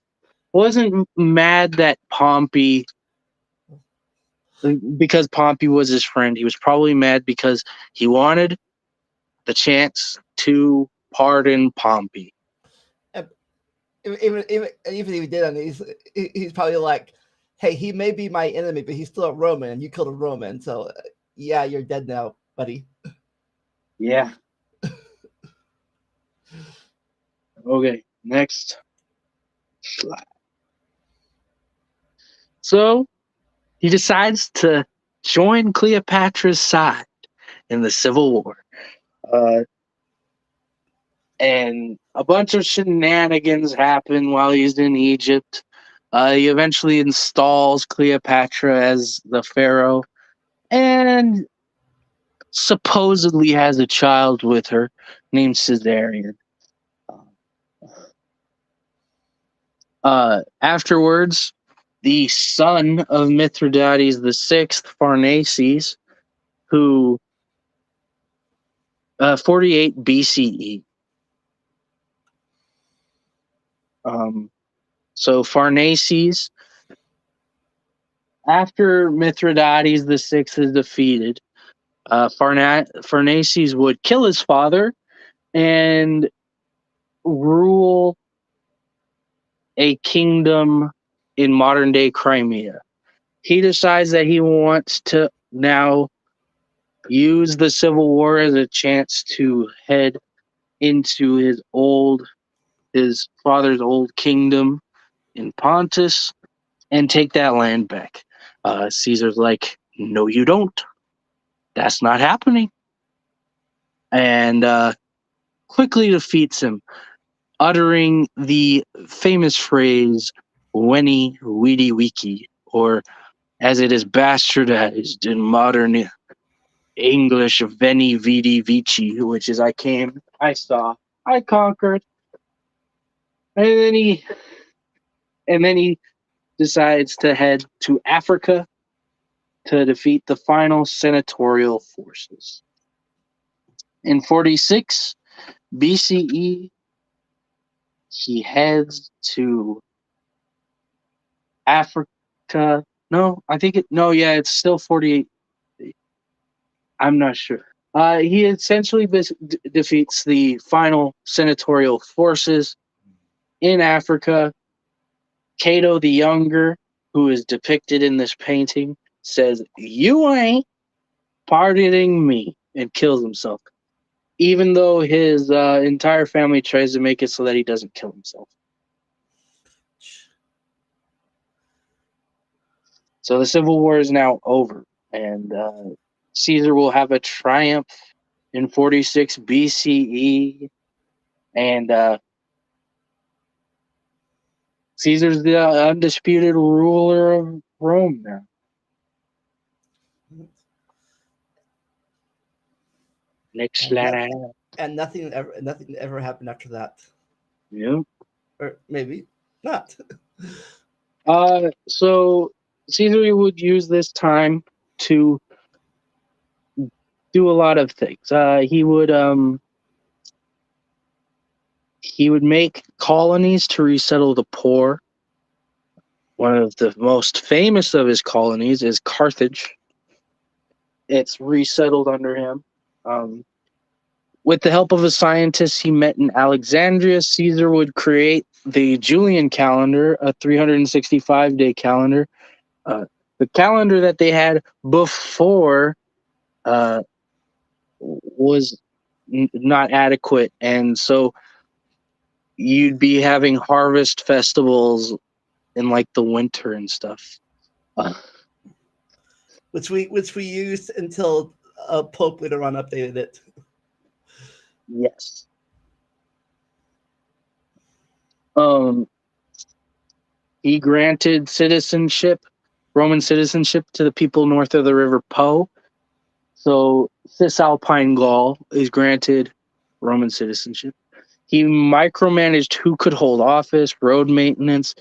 B: wasn't mad that Pompey, because Pompey was his friend. He was probably mad because he wanted the chance to pardon Pompey.
A: And even if he didn't, he's probably like, hey, he may be my enemy, but he's still a Roman, and you killed a Roman, so yeah, you're dead now, buddy.
B: Yeah. Okay. Next slide. So he decides to join Cleopatra's side in the Civil War. Uh, and a bunch of shenanigans happen while he's in Egypt. He eventually installs Cleopatra as the pharaoh and supposedly has a child with her named Caesarion. Afterwards, the son of Mithridates the Sixth, Pharnaces, who 48 BCE. Um, so Pharnaces, after Mithridates the Sixth is defeated, Pharnaces would kill his father and rule a kingdom in modern day Crimea. He decides that he wants to now use the Civil War as a chance to head into his father's old kingdom in Pontus and take that land back. Caesar's like, no, you don't. That's not happening. And quickly defeats him, uttering the famous phrase, Weni Widi Wiki, or as it is bastardized in modern English, Veni Vidi Vici, which is I came, I saw, I conquered. And then he decides to head to Africa to defeat the final senatorial forces. In 46 BCE, he heads to Africa. No, I think it. No, yeah, it's still 48. I'm not sure. He essentially defeats the final senatorial forces in Africa. Cato the Younger, who is depicted in this painting, says, "You ain't pardoning me," and kills himself, even though his entire family tries to make it so that he doesn't kill himself. So the Civil War is now over, and Caesar will have a triumph in 46 BCE, and Caesar's the undisputed ruler of Rome now. Next
A: And
B: slide.
A: nothing ever happened after that,
B: Yeah.
A: or maybe not.
B: So Caesar would use this time to do a lot of things. He would make colonies to resettle the poor. One of the most famous of his colonies is Carthage. It's resettled under him. With the help of a scientist he met in Alexandria, Caesar would create the Julian calendar, a 365-day calendar. The calendar that they had before uh, was not adequate, and so you'd be having harvest festivals in like the winter and stuff.
A: Which we used until Pope later on updated it.
B: Yes. He granted Roman citizenship to the people north of the River Po. So Cisalpine Gaul is granted Roman citizenship. He micromanaged who could hold office, road maintenance,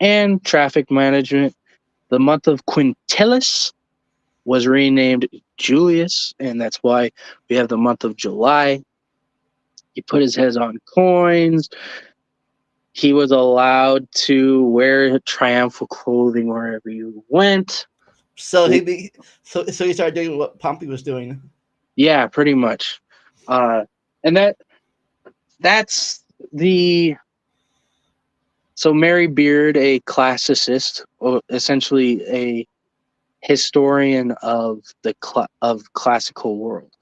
B: and traffic management. The month of Quintilis was renamed Julius, and that's why we have the month of July. He put his head on coins. He was allowed to wear triumphal clothing wherever you went.
A: So he started doing what Pompey was doing.
B: Yeah, pretty much. And that's the so Mary Beard, a classicist, or essentially a historian of the classical world.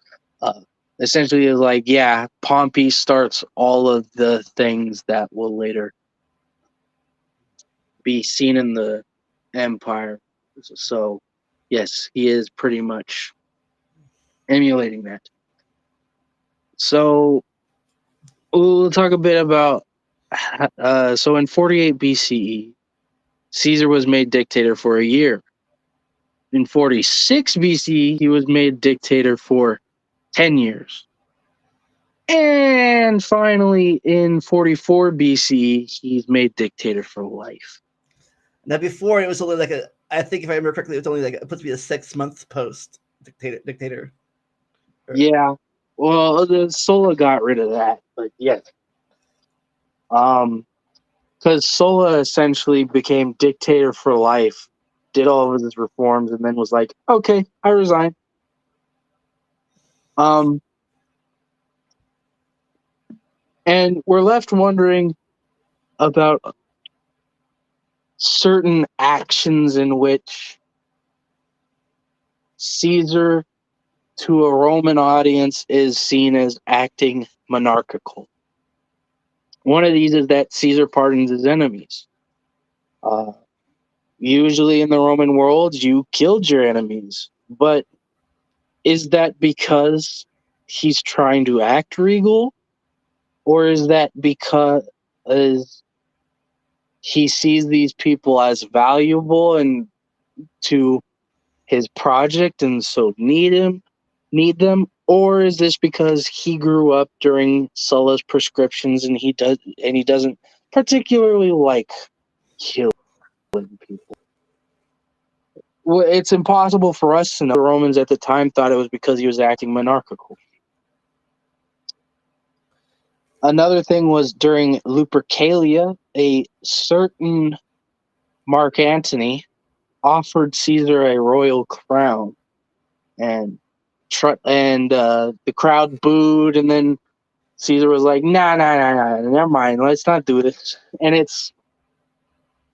B: Uh, Essentially, is like, yeah, Pompey starts all of the things that will later be seen in the empire. So, yes, he is pretty much emulating that. So, we'll talk a bit about. So, in 48 BCE, Caesar was made dictator for a year. In 46 BCE, he was made dictator for 10 years. And finally, in 44 BCE, he's made dictator for life.
A: Now before it was only like I think if I remember correctly, it was only like supposed to be a 6-month post dictator.
B: Yeah. Well, the Sulla got rid of that, but yes. Because Sulla essentially became dictator for life, did all of his reforms, and then was like, okay, I resign. And we're left wondering about certain actions in which Caesar, to a Roman audience, is seen as acting monarchical. One of these is that Caesar pardons his enemies. Usually in the Roman world, you killed your enemies. But is that because he's trying to act regal? Or is that because he sees these people as valuable and to his project and so need them? Or is this because he grew up during Sulla's prescriptions and he doesn't particularly like killing people? Well, it's impossible for us to know. The Romans at the time thought it was because he was acting monarchical. Another thing was during Lupercalia, a certain Mark Antony offered Caesar a royal crown, and the crowd booed, and then Caesar was like, "Nah, nah, nah, nah, never mind. Let's not do this." And it's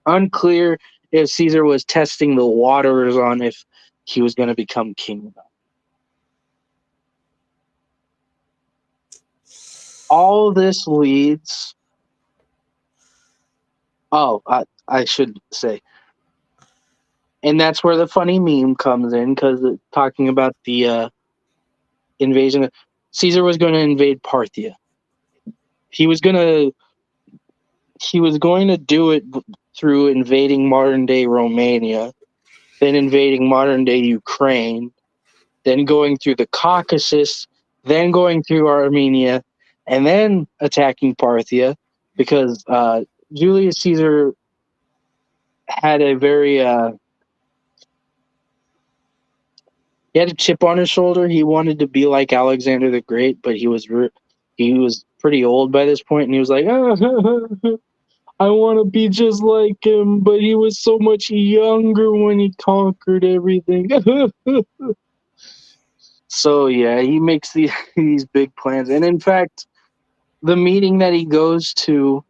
B: unclear if Caesar was testing the waters on if he was going to become king. All this leads. Oh, I should say, and that's where the funny meme comes in, because talking about the invasion. Caesar was going to invade Parthia. He was going to do it through invading modern day Romania, then invading modern day Ukraine, then going through the Caucasus, then going through Armenia, and then attacking Parthia, because Julius Caesar had a very he had a chip on his shoulder. He wanted to be like Alexander the Great, but he was pretty old by this point, and he was like, I want to be just like him, but he was so much younger when he conquered everything. So yeah, he makes these big plans, and in fact, the meeting that he goes to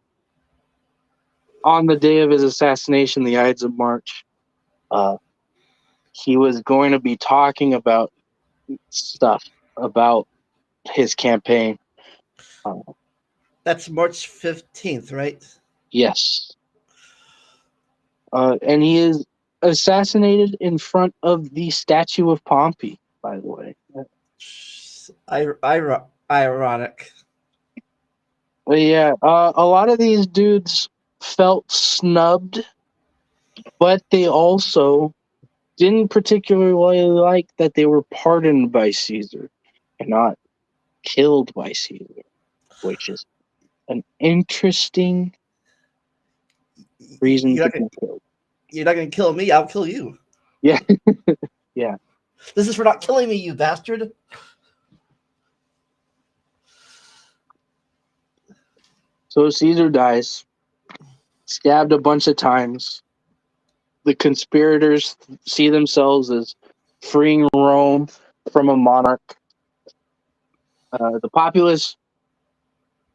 B: on the day of his assassination, the Ides of March, uh, he was going to be talking about stuff about his campaign. Uh,
A: That's March 15th, right?
B: yes, and he is assassinated in front of the statue of Pompey. By the way,
A: Ironic.
B: but yeah, a lot of these dudes felt snubbed, but they also didn't particularly like that they were pardoned by Caesar and not killed by Caesar, which is an interesting reason
A: You're
B: to
A: not gonna,
B: be killed.
A: you're not gonna kill me. I'll kill you.
B: Yeah, yeah.
A: This is for not killing me, you bastard.
B: So Caesar dies, stabbed a bunch of times. The conspirators see themselves as freeing Rome from a monarch. The populace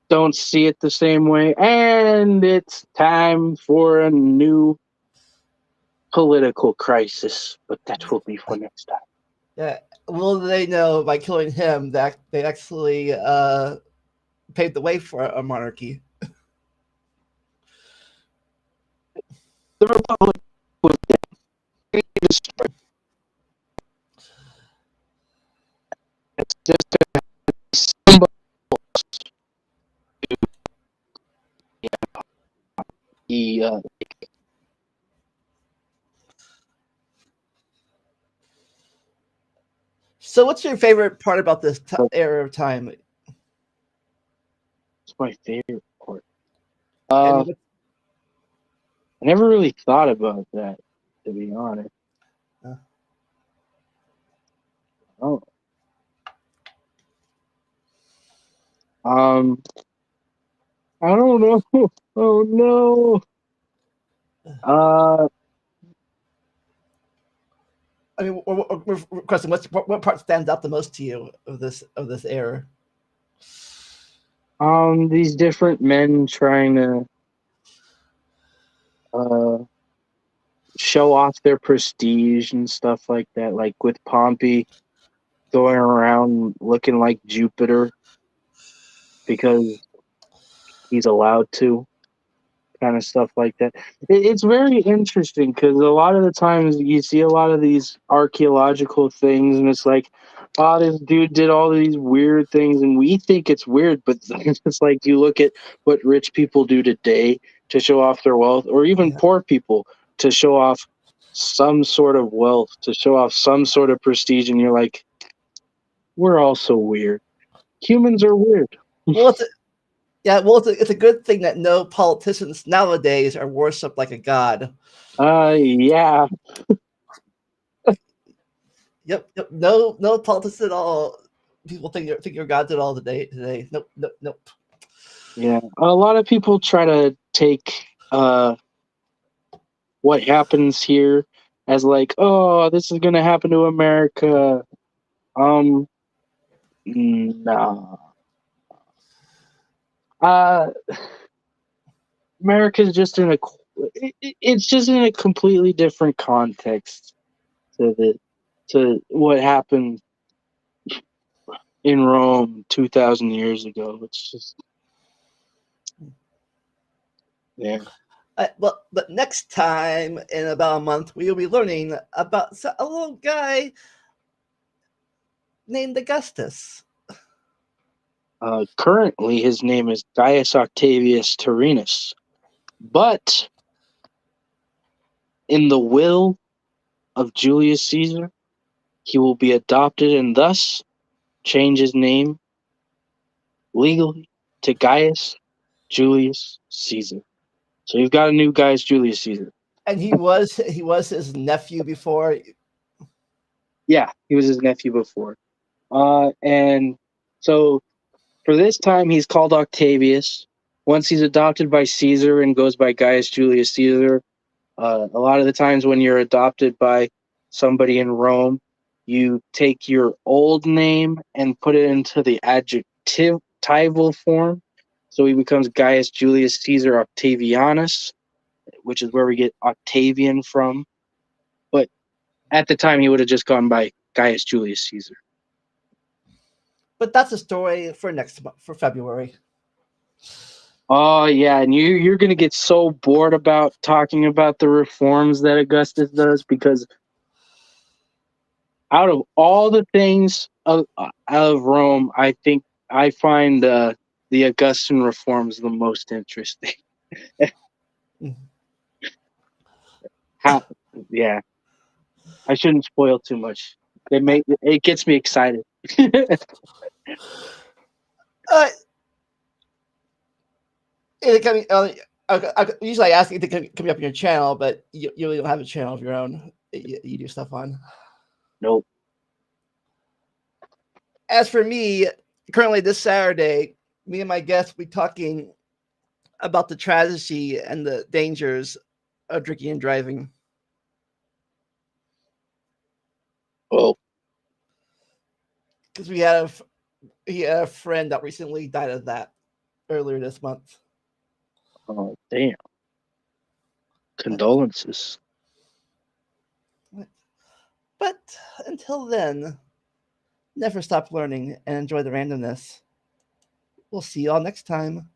B: don't see it the same way, and it's time for a new political crisis. But that will be for next time.
A: Yeah. Will they know by killing him that they actually paved the way for a monarchy?
B: The Republic was destroyed. It's just somebody he,
A: So, what's your favorite part about this era of time?
B: it's my favorite part.
A: And
B: I never really thought about that, to be honest.
A: uh,
B: Oh, um, I don't know. Oh no. Uh,
A: I mean, question: what part stands out the most to you of this era?
B: these different men trying to uh show off their prestige and stuff like that, like with Pompey going around looking like Jupiter because he's allowed to, kind of stuff like that. It's very interesting because a lot of the times you see a lot of these archaeological things, and it's like, oh, this dude did all these weird things, and we think it's weird, but it's like you look at what rich people do today to show off their wealth, or even
A: Yeah.
B: poor people to show off some sort of wealth, to show off some sort of prestige, and you're like, we're also weird. Humans are weird.
A: Well, yeah. Well, it's a good thing that no politicians nowadays are worshipped like a god.
B: Yeah.
A: Yep. No politicians at all. People think you're gods at all today. Nope.
B: Yeah, a lot of people try to take what happens here as like, oh, this is gonna happen to America. Um, nah. Uh, America's just in a it's just in a completely different context to the to what happened in Rome 2,000 years ago. It's just yeah.
A: But next time in about a month, we will be learning about a little guy named Augustus.
B: Currently, his name is Gaius Octavius Tyrannus, but in the will of Julius Caesar, he will be adopted and thus change his name legally to Gaius Julius Caesar. So you've got a new Gaius Julius Caesar.
A: And he was his nephew before.
B: Yeah, he was his nephew before. And so for this time, he's called Octavius. Once he's adopted by Caesar and goes by Gaius Julius Caesar, a lot of the times when you're adopted by somebody in Rome, you take your old name and put it into the adjectival form. So he becomes Gaius Julius Caesar Octavianus, which is where we get Octavian from. But at the time, he would have just gone by Gaius Julius Caesar.
A: But that's a story for next month, for February.
B: Oh yeah, and you're gonna get so bored about talking about the reforms that Augustus does because out of all the things out of Rome, I think I find the Augustan reforms the most interesting. How? Yeah, I shouldn't spoil too much. It gets me excited.
A: Uh, usually I ask you to come up on your channel, but you really don't have a channel of your own. You do stuff on.
B: Nope.
A: As for me, currently this Saturday, me and my guest will be talking about the tragedy and the dangers of drinking and driving.
B: Oh,
A: Because he had a friend that recently died of that earlier this month.
B: oh, damn!
A: But,
B: Condolences.
A: but until then, never stop learning and enjoy the randomness. We'll see you all next time.